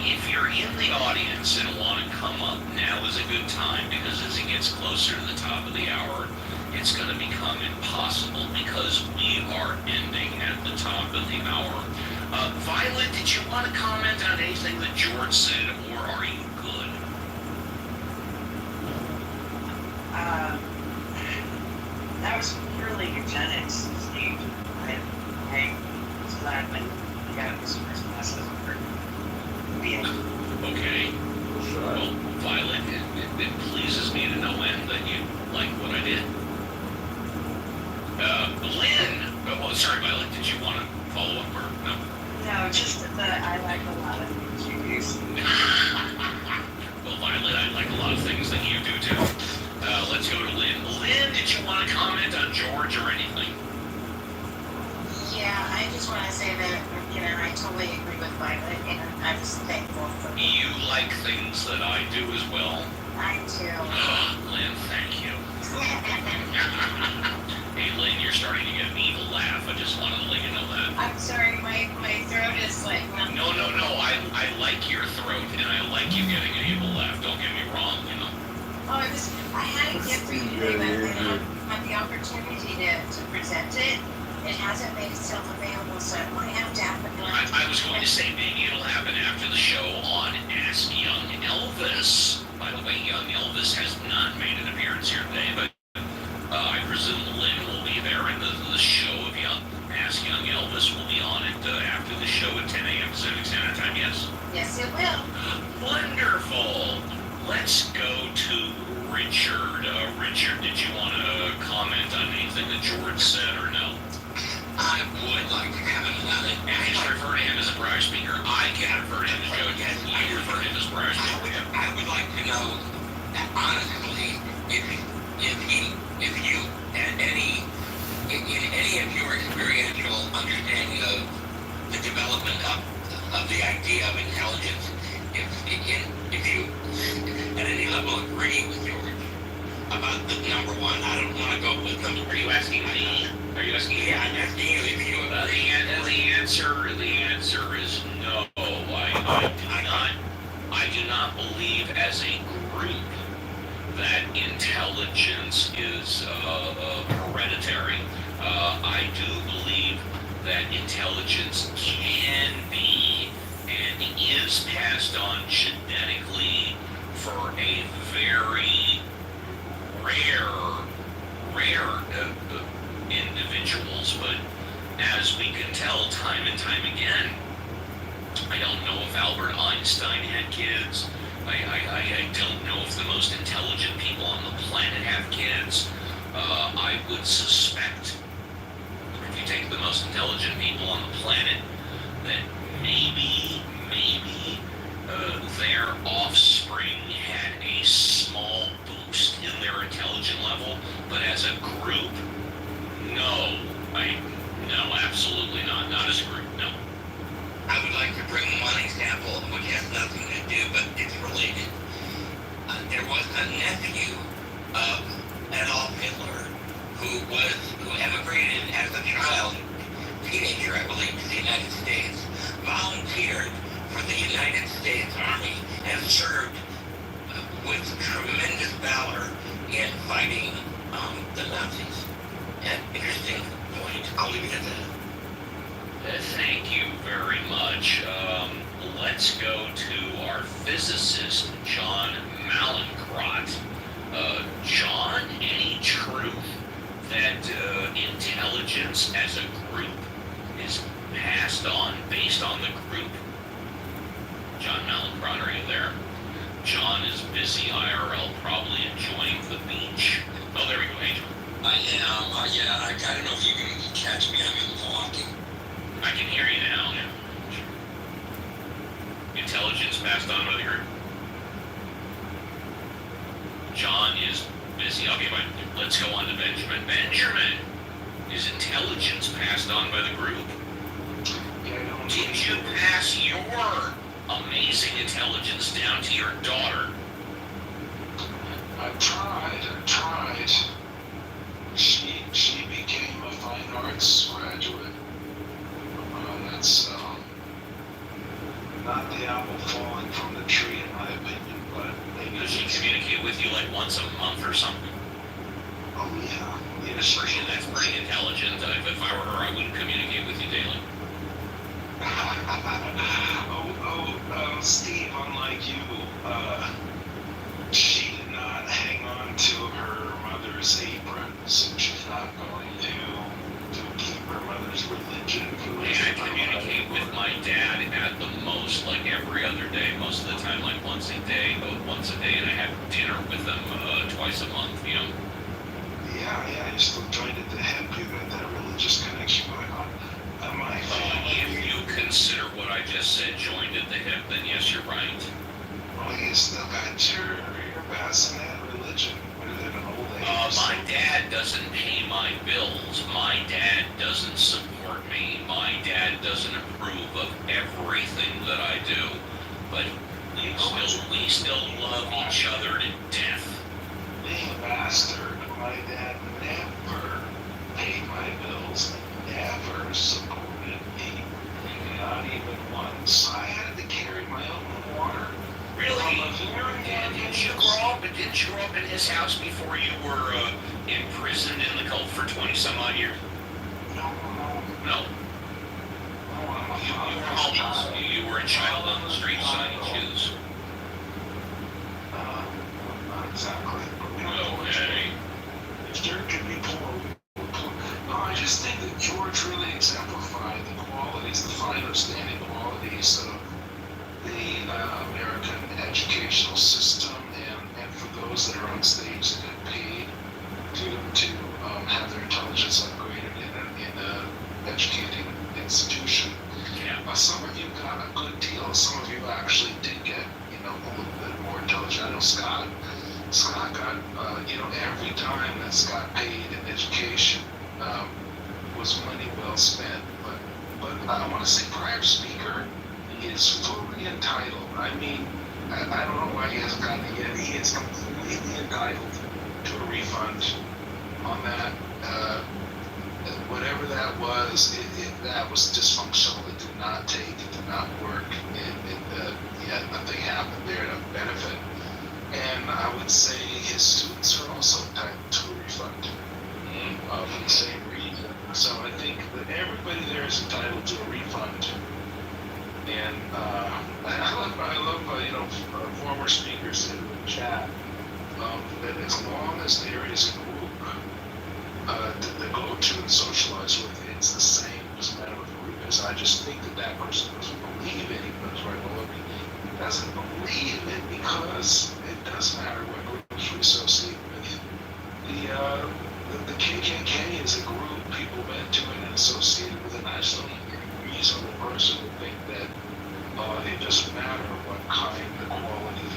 J: If you're in the audience and want to come up, now is a good time, because as it gets closer to the top of the hour, it's going to become impossible because we are ending at the top of the hour. Violet, did you want to comment on anything that George said, or are you good?
P: That was purely eugenics, Steve. I was glad when you got this first class over.
J: Okay. Well, Violet, it pleases me to no end that you like what I did. Lynn! Oh, sorry, Violet, did you want to follow up or no?
P: No, just that I like a lot of things you do.
J: Well, Violet, I like a lot of things that you do too. Let's go to Lynn. Lynn, did you want to comment on George or anything?
F: Yeah, I just want to say that, I totally agree with Violet, and I'm just thankful for
J: You like things that I do as well.
F: I do.
J: Lynn, thank you. Hey, Lynn, you're starting to get an evil laugh. I just wanted to let you know that.
F: I'm sorry, my throat is like...
J: No. I like your throat, and I like you getting an evil laugh. Don't get me wrong,
F: Oh, I had a gift for you today, but I haven't had the opportunity to present it. It hasn't made itself available, so it might have to happen.
J: I was going to say maybe it'll happen after the show on Ask Young Elvis. By the way, Young Elvis has not made an appearance here today, but I presume Lynn will be there, and the show of Ask Young Elvis will be on it after the show at 10 a.m. Pacific Standard Time, yes?
F: Yes, it will.
J: Wonderful. Let's go to Richard. Richard, did you want to comment on anything that George said or no?
D: I would like to comment on it.
J: And you refer to him as a prior speaker. I can refer to him as Joe. You refer to him as prior speaker.
D: I would like to know, honestly, if you and any of your experiential understanding of the development of the idea of intelligence, if you at any level agree with George about the number one, I don't want to go with them.
J: Are you asking me? Are you asking me?
D: Yeah, I'm asking you if you
J: The answer is no. I do not believe as a group that intelligence is hereditary. I do believe that intelligence can be and is passed on genetically for a very rare individuals, but as we can tell time and time again, I don't know if Albert Einstein had kids. I don't know if the most intelligent people on the planet have kids. I would suspect, if you take the most intelligent people on the planet, that maybe their offspring had a small boost in their intelligence level, but as a group, no, absolutely not. Not as a group, no.
D: I would like to bring one example which has nothing to do, but it's related. There was a nephew of Adolf Hitler who emigrated as a child, teenager, I believe, to the United States, volunteered for the United States Army, and served with tremendous valor in fighting the Nazis. An interesting point. I'll leave it at that.
J: Thank you very much. Let's go to our physicist, John Malincrot. John, any truth that intelligence as a group is passed on based on the group? John Malincrot, are you there? John is busy IRL, probably enjoying the beach. Oh, there we go, Angel.
E: I am. I don't know if you can catch me. I'm walking.
J: I can hear you now. Yeah. Intelligence passed on by the group. John is busy. Okay, but let's go on to Benjamin. Benjamin, is intelligence passed on by the group? Did you pass your amazing intelligence down to your daughter?
Q: I tried. She became a fine arts graduate. That's not the apple falling from the tree, in my opinion, but maybe.
J: Does she communicate with you like once a month or something?
Q: Oh yeah.
J: That's pretty intelligent. If I were her, I wouldn't communicate with you daily.
Q: Steve, unlike you, she did not hang on to her mother's apron, so she's not going to keep her mother's religion.
J: I communicate with my dad at the most, like every other day. Most of the time, like once a day, and I have dinner with them twice a month, you know?
Q: Yeah, you're still joined at the hip. You got that religious connection going on.
J: If you consider what I just said joined at the hip, then yes, you're right.
Q: Well, you still got your bassinet religion.
J: My dad doesn't pay my bills. My dad doesn't support me. My dad doesn't approve of everything that I do. But we still love each other to death.
Q: Being a bastard, my dad never paid my bills, never supported me, not even once. I had to carry my own water.
J: Really? Didn't you grow up in his house before you were imprisoned in the cult for 20-some odd years? No. You were homeless. You were a child on the street signing shoes.
Q: Not exactly.
J: Okay.
Q: If there could be poor. No, I just think that George really exemplified the qualities, the fine understanding qualities of the American educational system, and for those that are on stage that get paid to have their intelligence upgraded in an educating institution.
J: Yeah.
Q: Some of you got a good deal. Some of you actually did get, a little bit more intelligent. I know Scott got, every dime that Scott paid in education was money well spent. But I want to say prior speaker is fully entitled. I mean, I don't know why he hasn't gotten it yet. He is completely entitled to a refund on that. Whatever that was, that was dysfunctional. It did not take. It did not work. Nothing happened there to benefit And I would say his students are also entitled to a refund for the same reason. So I think that everybody there is entitled to a refund. And I love former speakers in the chat, that as long as there is a group that they go to and socialize with, it's the same, doesn't matter what the group is. I just think that person doesn't believe it, even though it's right below me. Doesn't believe it because it does matter what groups we associate with. The KKK is a group people went to and associated with, and I just don't think a reasonable person would think that it doesn't matter what kind of quality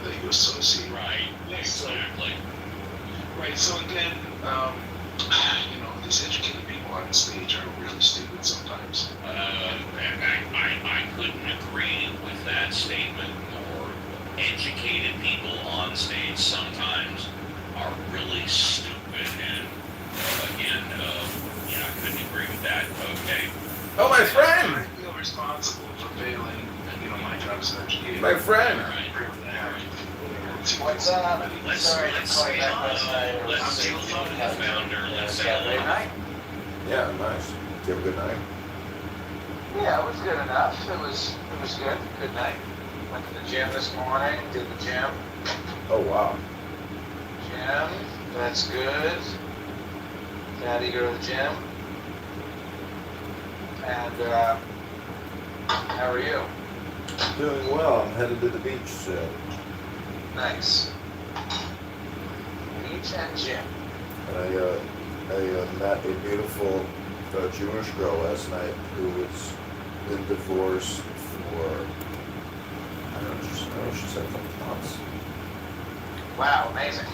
Q: that you associate.
J: Right, exactly.
Q: Right, so again, these educated people on stage are really stupid sometimes.
J: I couldn't agree with that statement more. Educated people on stage sometimes are really stupid, and again, I couldn't agree with that. Okay.
L: Oh, my friend!
Q: I feel responsible for failing, my job as an educator.
L: My friend!
P: What's up?
J: Let's
P: Sorry,
J: let's
P: call you back last night.
J: say hello to the founder. Let's say hello.
P: night?
L: Yeah, nice. Did you have a good night?
P: Yeah, it was good enough. It was good. Good night. Went to the gym this morning. Did the gym.
L: Oh, wow.
P: Gym. That's good. Daddy go to the gym. And how are you?
L: Doing well. I'm headed to the beach soon.
P: Nice. Beach and gym.
L: And I met a beautiful Jewish girl last night who was been divorced for, I don't know, she said a couple months.
P: Wow, amazing.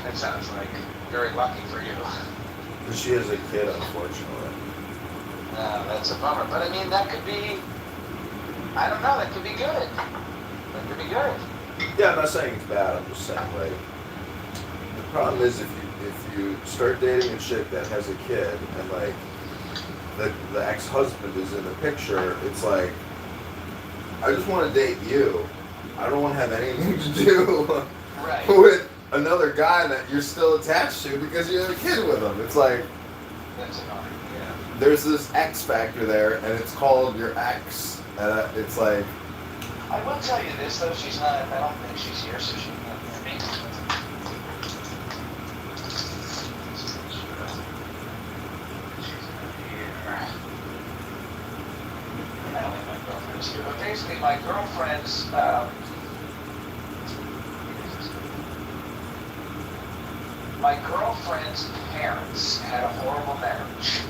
P: That sounds like very lucky for you.
L: But she has a kid, unfortunately.
P: That's a bummer. But I mean, that could be, I don't know, that could be good. That could be good.
L: Yeah, I'm not saying it's bad. I'm just saying, like, the problem is if you start dating a chick that has a kid and, like, the ex-husband is in the picture, it's like, I just want to date you. I don't want to have anything to do with another guy that you're still attached to because you have a kid with him. It's like,
P: that's annoying. Yeah.
L: There's this X factor there, and it's called your ex. And it's like,
P: I will tell you this though, she's not, I don't think she's here, so she can't hear me. I don't think my girlfriend's here, but basically my girlfriend's, parents had a horrible marriage.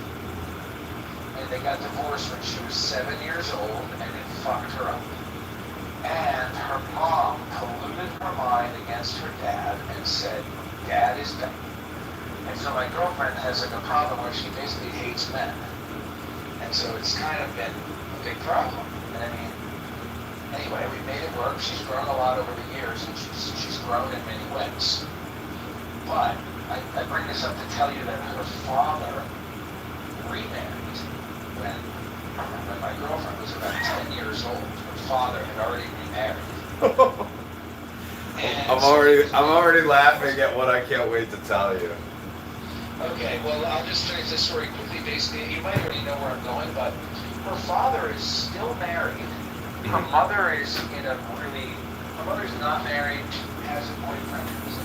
P: And they got divorced when she was 7 years old, and it fucked her up. And her mom polluted her mind against her dad and said, Dad is done. And so my girlfriend has like a problem where she basically hates men. And so it's kind of been a big problem. And I mean, anyway, we made it work. She's grown a lot over the years, and she's grown in many ways. But I bring this up to tell you that her father remarried when my girlfriend was about 10 years old. Her father had already remarried.
L: I'm already laughing at what I can't wait to tell you.
P: Okay, well, I'll just finish this story quickly. Basically, you might already know where I'm going, but her father is still married. Her mother is her mother's not married, has a boyfriend who's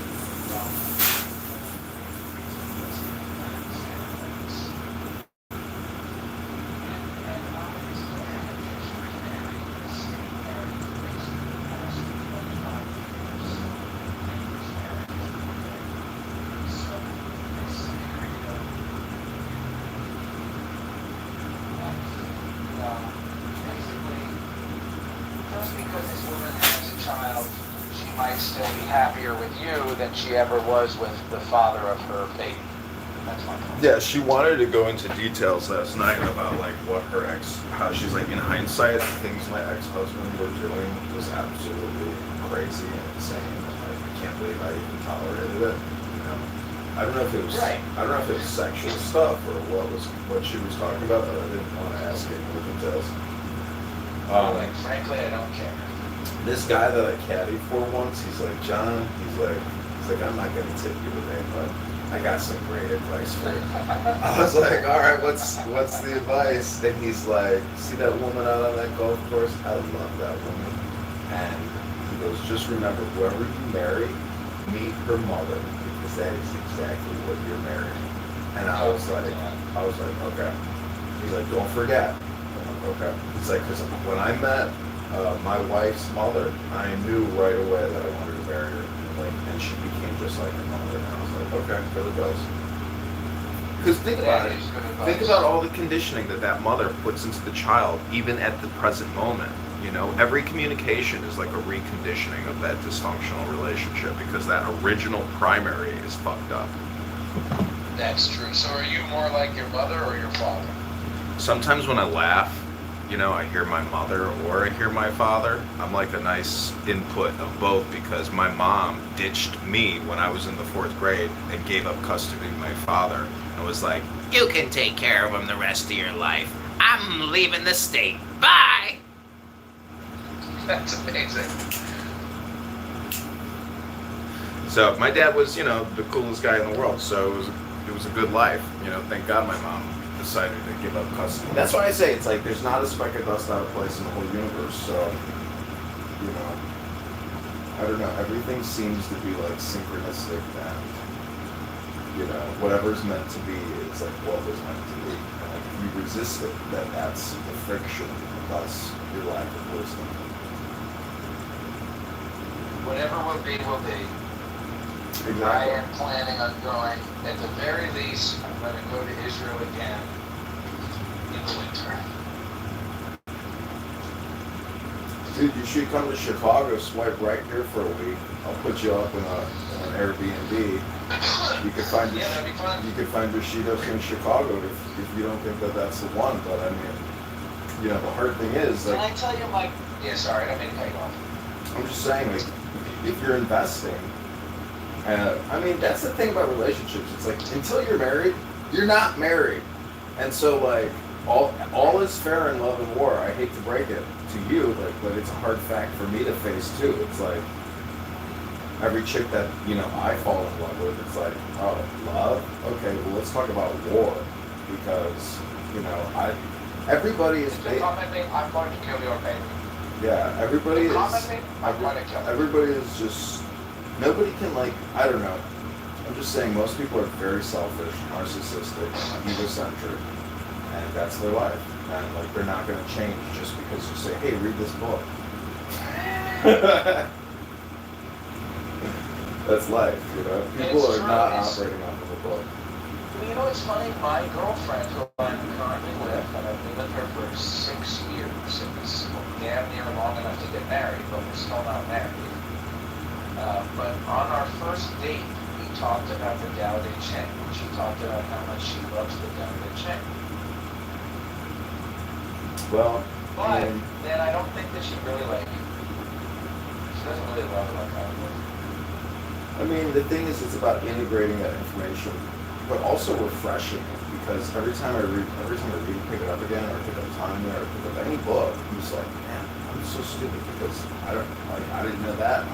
P: than she ever was with the father of her baby. That's my point.
L: Yeah, she wanted to go into details last night about like what her how she's like in hindsight, the things my ex-husband were doing was absolutely crazy and insane. Like, I can't believe I even tolerated it. You know, I don't know if it was I don't know if it was sexual stuff or what she was talking about, but I didn't want to ask any more details.
P: Frankly, I don't care.
L: This guy that I caddied for once, he's like, John, he's like, I'm not gonna tip you today, but I got some great advice for you. I was like, all right, what's the advice? And he's like, see that woman out on that golf course? I love that woman. And he goes, just remember, whoever you marry, meet her mother, because that is exactly what you're marrying. And I was like, okay. He's like, don't forget. I'm like, okay. He's like, because when I met my wife's mother, I knew right away that I wanted to marry her. And she became just like her mother. And I was like, okay, there it goes. Because think about it. Think about all the conditioning that mother puts into the child, even at the present moment. You know, every communication is like a reconditioning of that dysfunctional relationship because that original primary is fucked up.
P: That's true. So are you more like your mother or your father?
L: Sometimes when I laugh, you know, I hear my mother or I hear my father. I'm like a nice input of both because my mom ditched me when I was in the 4th grade and gave up custody of my father and was like, you can take care of him the rest of your life. I'm leaving the state. Bye!
P: That's amazing.
L: So my dad was, you know, the coolest guy in the world. So it was a good life. You know, thank God my mom decided to give up custody. That's why I say it's like there's not a speck of dust out of place in the whole universe. So, you know, I don't know. Everything seems to be like synchronistic, and you know, whatever's meant to be is like what was meant to be. And like, if you resist it, then that's the friction, plus your lack of wisdom.
P: Whatever will be, will be.
L: Exactly.
P: I am planning on going, at the very least, I'm going to go to Israel again in the winter.
L: Dude, you should come to Chicago, swipe right here for a week. I'll put you up in an Airbnb. You could find your,
P: that'd be fun.
L: You could find your Shitos in Chicago if you don't think that that's the one. But I mean, you know, the hard thing is like.
P: Can I tell you my? Yeah, sorry, I didn't cut you off.
L: I'm just saying, like, if you're investing. I mean, that's the thing about relationships. It's like, until you're married, you're not married. And so, like, all is fair in love and war. I hate to break it to you, like, but it's a hard fact for me to face, too. It's like, every chick that, you know, I fall in love with, it's like, oh, love? Okay, well, let's talk about war. Because, you know, everybody is...
P: Comment me, I'm going to kill your baby.
L: Yeah, everybody is...
P: Comment me, I'm going to kill you.
L: Everybody is just... Nobody can, like, I don't know. I'm just saying most people are very selfish, narcissistic, egocentric, and that's their life. And, like, they're not going to change just because you say, hey, read this book. That's life, you know? People are not operating off of a book.
P: Well, you know what's funny? My girlfriend, who I'm currently with, and I've been with her for 6 years, it was damn near long enough to get married, but we're still not married. But on our first date, we talked about the Tao Te Ching. She talked about how much she loves the Tao Te Ching.
L: Well,
P: but then I don't think that she really she doesn't really love it like I would.
L: I mean, the thing is, it's about integrating that information, but also refreshing it. Because every time I read, pick it up again, or pick up time, or pick up any book, I'm just like, man, I'm so stupid because I didn't know that.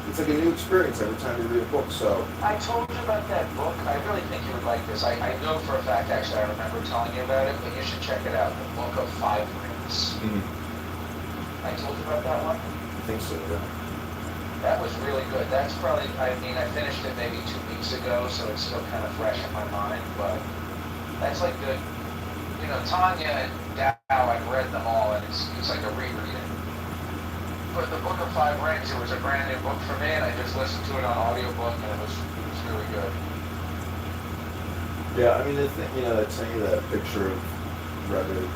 L: It's like a new experience every time you read a book. So
P: I told you about that book. I really think you would like this. I know for a fact, actually, I remember telling you about it, but you should check it out. The Book of 5 Rings. I told you about that one?
L: I think so, yeah.
P: That was really good. That's probably, I mean, I finished it maybe 2 weeks ago, so it's still kind of fresh in my mind, but that's like good. You know, Tanya and Dow, I've read them all, and it's like a rereading. But the Book of 5 Rings, it was a brand new book for me, and I just listened to it on audiobook, and it was really good.
L: Yeah, I mean, you know, I sent you that picture of Reddit.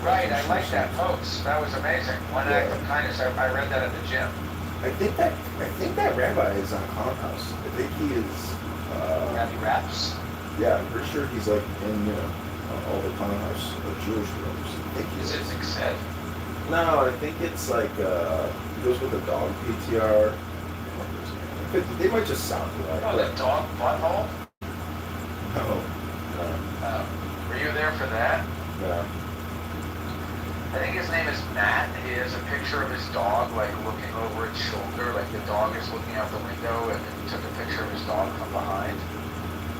P: Right, I like that post. That was amazing. One act of kindness. I read that at the gym.
L: I think that rabbi is on Clubhouse. I think he is.
P: Rabbi Raps.
L: Yeah, I'm pretty sure he's like in all the Clubhouse Jewish rooms. I think he is.
P: Is it said?
L: No, I think it's like he goes with the dog PTR. They might just sound alike.
P: Oh, the dog butthole?
L: No.
P: Were you there for that?
L: No.
P: I think his name is Matt. He has a picture of his dog, like looking over its shoulder, like the dog is looking out the window, and then he took a picture of his dog from behind.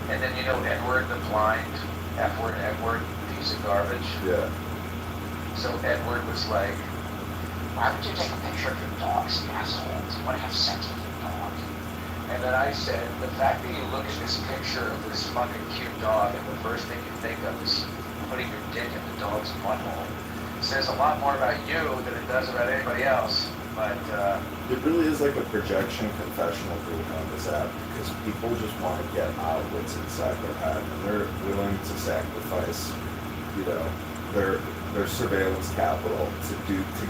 P: And then you know Edward, the blind F-word Edward, piece of garbage.
L: Yeah.
P: So Edward was like, "Why would you take a picture of your dogs, you asshole? Do you want to have sex with your dog?" And then I said, the fact that you look at this picture of this fucking cute dog and the first thing you think of is putting your dick in the dog's butthole says a lot more about you than it does about anybody else. But
L: it really is like a projection confessional group on this app because people just want to get out what's inside their head and they're willing to sacrifice, you know, their surveillance capital to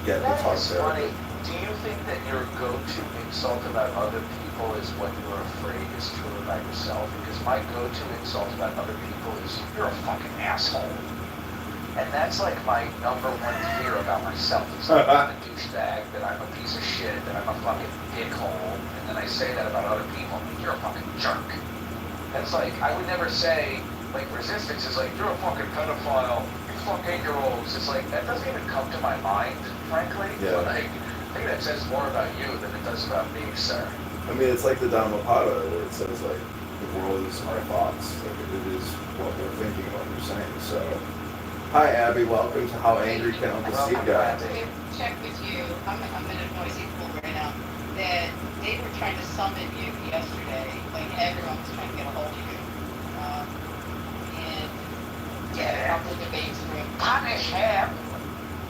L: get the talk
P: is
L: there.
P: funny. Do you think that your go-to insult about other people is what you're afraid is true about yourself? Because my go-to insult about other people is you're a fucking asshole. And that's like my number one fear about myself. It's like I'm a douchebag, that I'm a piece of shit, that I'm a fucking dickhole. And then I say that about other people. I'm like, you're a fucking jerk. That's like, I would never say, like, resistance is like, you're a fucking pedophile, you fuck 8-year-olds. It's like, that doesn't even come to my mind, frankly.
L: Yeah.
P: Like, I think that says more about you than it does about me, sir.
L: I mean, it's like the Dhammapada where it says, like, the world is our thoughts. Like, it is what we're thinking, what we're saying. So, hi, Abby. Welcome to How Angry Can Uncle Steve Got?
N: Check with you. I'm in a noisy pool right now. That they were trying to summon you yesterday. Like everyone was trying to get a hold of you. And a couple of debates were punish him.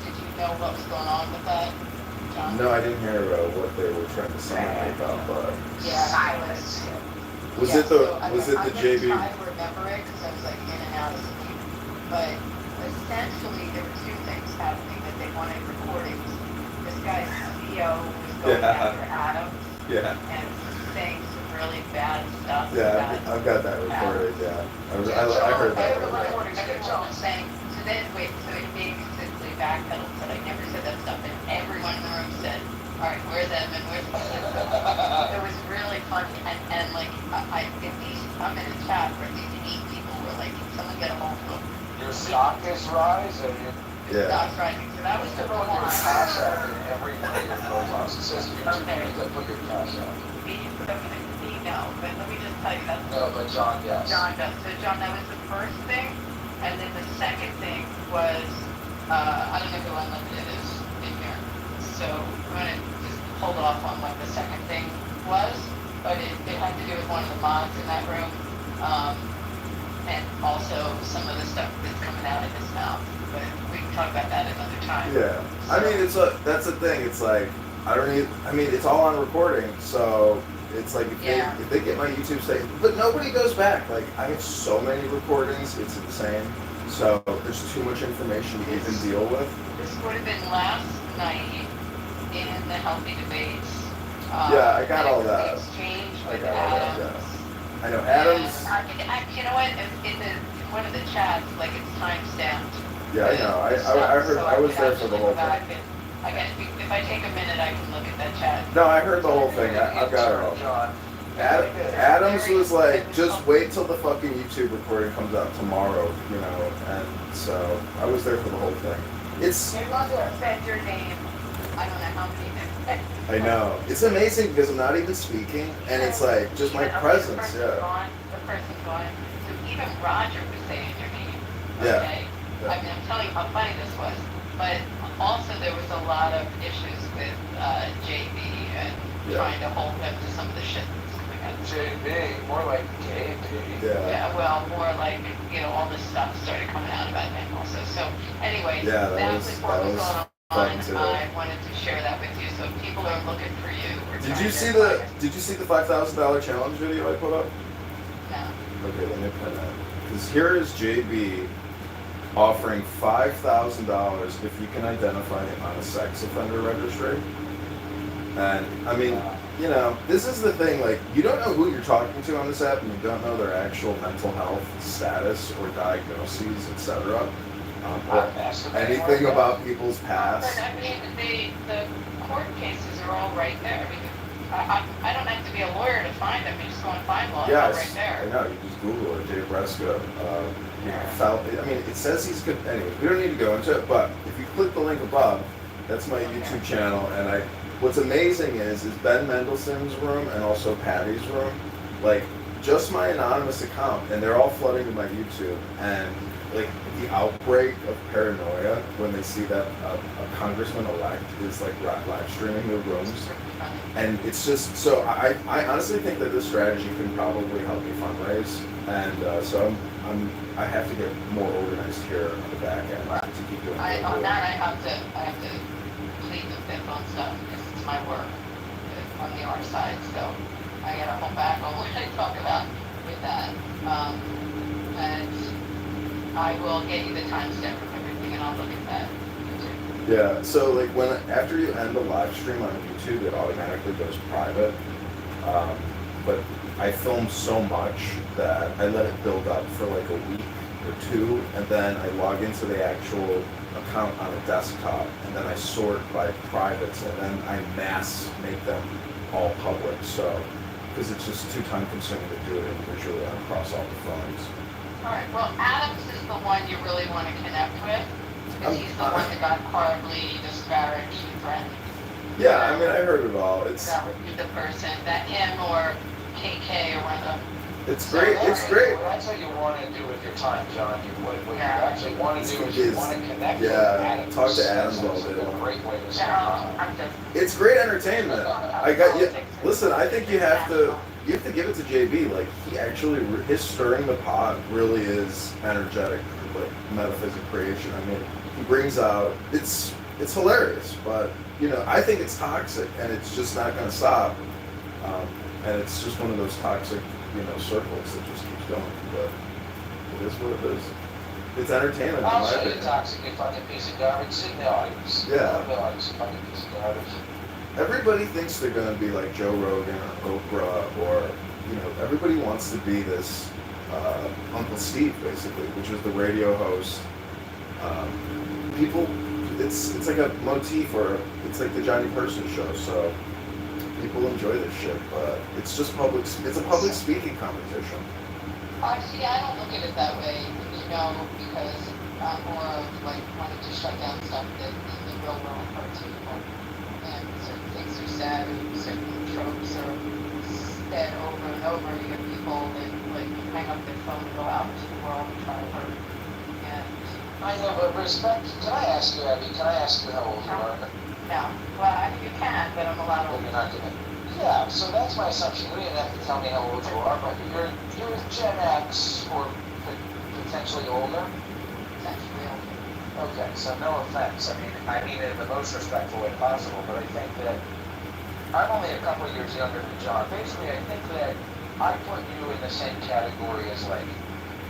N: Did you know what was going on with that, John?
L: No, I didn't hear what they were trying to say about, but
N: Yeah, silence.
L: was it the JB?
N: I'm trying to remember it because I was like in and out of sleep. But essentially, there were two things happening that they wanted recordings. This guy's CEO was going after Adams and saying some really bad stuff.
L: Yeah, I've got that recorded. Yeah, I heard that.
N: Everyone was saying. So then, so it made me simply backpedal. Said I never said that stuff, and everyone in the room said, "All right, where's them and where's them?" It was really funny, and like I at least I'm in a chat where at least 8 people were like, "Can someone get a hold of them?"
P: Your stock is rising.
L: Yeah.
N: Stock's rising, so that was the
P: Put your cash out in every one of your profiles. It says YouTube,
N: Okay.
P: put your cash out.
N: No, but let me just tell you that's
P: No, but John, yes.
N: John does. So John, that was the first thing, and then the second thing was I don't know who Unlimited is in here, so I'm gonna just hold off on what the second thing was, but it had to do with one of the mods in that room, and also some of the stuff that's coming out of his mouth. But we can talk about that another time.
L: Yeah,
N: So,
L: I mean, that's the thing. It's like I mean, it's all on recording, so it's like if they get my YouTube statement, but nobody goes back. Like I have so many recordings, it's insane. So there's too much information to even deal with.
N: This would have been last night in the healthy debates.
L: Yeah, I got all that.
N: Exchange
L: I
N: with
L: got all that.
N: Adams.
L: Yeah. I know Adams.
N: You know what? In one of the chats, like it's timestamped.
L: Yeah, I know. I heard. I was there for the whole thing.
N: I guess if I take a minute, I can look at that chat.
L: No, I heard the whole thing. I've got it all. Adams was like, just wait till the fucking YouTube recording comes out tomorrow, you know, and so I was there for the whole thing. It's.
N: They love to offend your name. I don't know how many.
L: I know. It's amazing because I'm not even speaking, and it's like just my presence.
N: The person's gone. So even Roger was saying your name.
L: Yeah.
N: Okay. I mean, I'm telling you how funny this was. But also there was a lot of issues with JB and trying to hold him to some of the shit that's coming out.
P: JB, more like KB.
N: Yeah, well, more like, you know, all this stuff started coming out about him also. So anyway, that was what was going on. I wanted to share that with you. So if people are looking for you.
L: Did you see the $5,000 challenge video I put up?
N: No.
L: Okay, let me put that. Because here is JB offering $5,000 if you can identify him on a sex offender registry. And I mean, you know, this is the thing, like, you don't know who you're talking to on this app, and you don't know their actual mental health status or diagnoses, etc. Or anything about people's past.
N: But I mean, the court cases are all right there. I mean, I don't have to be a lawyer to find them. You just go on Find Law,
L: Yeah,
N: it's right
L: I
N: there.
L: know. You just Google it, Jay Bresco. I mean, it says he's good. Anyway, we don't need to go into it, but if you click the link above, that's my YouTube channel. And what's amazing is Ben Mendelsohn's room and also Patty's room, like just my anonymous account, and they're all flooding to my YouTube. And like the outbreak of paranoia when they see that a congressman elect is like live streaming their rooms, and it's just so I honestly think that this strategy can probably help me fundraise, and so I have to get more organized here on the back end to keep doing it.
N: On that, I have to plead the fifth on stuff because it's my work on the art side, so I gotta hold back on what I talk about with that. And I will get you the timestamp of everything, and I'll look at that.
L: Yeah, so like after you end the live stream on YouTube, it automatically goes private. But I film so much that I let it build up for like a week or two, and then I log into the actual account on a desktop, and then I sort by privates, and then I mass make them all public. So, because it's just too time consuming to do it individually across all the phones.
N: All right, well, Adams is the one you really want to connect with, because he's the one that got horribly disparaged and threatened.
L: Yeah, I mean, I heard it all.
N: That would be the person, that him or KK or one of them.
L: It's great. It's great.
P: Well, that's what you want to do with your time, John. What you actually want to do is you want to connect with
L: Yeah,
P: Adams.
L: talk to Adams all
P: It's a
L: day.
P: great way to spend time.
L: It's great entertainment. I got you. Listen, I think you have to give it to JB. Like he actually, his stirring the pot really is energetic, like metaphysic creation. I mean, he brings out. It's hilarious, but you know, I think it's toxic, and it's just not going to stop. And it's just one of those toxic, you know, circles that just keeps going. But it is what it is. It's entertainment.
P: I'll show you toxic, you fucking piece of garbage. Sit in the audience.
L: Yeah.
P: Sit in the audience, you fucking piece of garbage.
L: Everybody thinks they're going to be like Joe Rogan or Oprah, or you know, everybody wants to be this Uncle Steve, basically, which is the radio host. People, it's like a motif, or it's like the Johnny Person show. So people enjoy this shit, but it's just public. It's a public speaking competition.
N: Actually, I don't look at it that way, you know, because I'm more of like wanting to shut down stuff that in the real world hurts people. And certain things are said, and certain tropes are said over and over. You get people that like hang up their phone and go out into the world and try to hurt. And
P: I know, but respect. Can I ask you, Abby? Can I ask you how old you are?
N: no, well, you can, but I'm a lot
P: Well,
N: older.
P: you're not gonna. Yeah, so that's my assumption. You didn't have to tell me how old you are, but you're Gen X or potentially older.
N: Essentially older.
P: Okay, so no offense. I mean it in the most respectful way possible, but I think that I'm only a couple of years younger than John. Basically, I think that I put you in the same category as like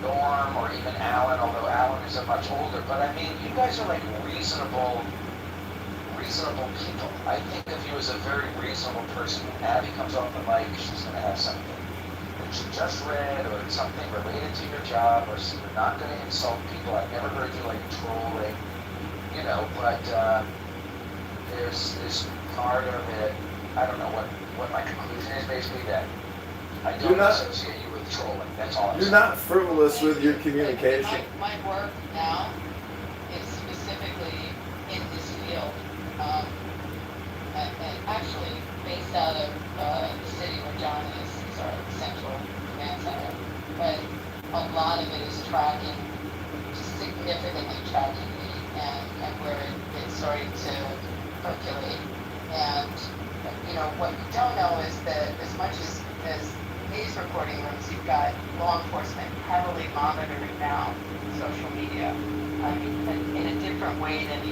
P: Norm or even Alan, although Alan is a much older. But I mean, you guys are like reasonable people. I think of you as a very reasonable person. When Abby comes off the mic, she's going to have something that she just read or something related to your job, or so you're not going to insult people. I've never heard you like trolling, you know, but there's this part of it, I don't know what my conclusion is, basically that I don't associate you with trolling. That's all I'm saying.
L: You're not frivolous with your communication.
N: My work now is specifically in this field. And actually based out of the city where John is our central command center. But a lot of it is tracking, significantly tracking me and where it's starting to percolate. And, you know, what you don't know is that as much as these recording rooms, you've got law enforcement heavily monitoring now social media. I mean, in a different way than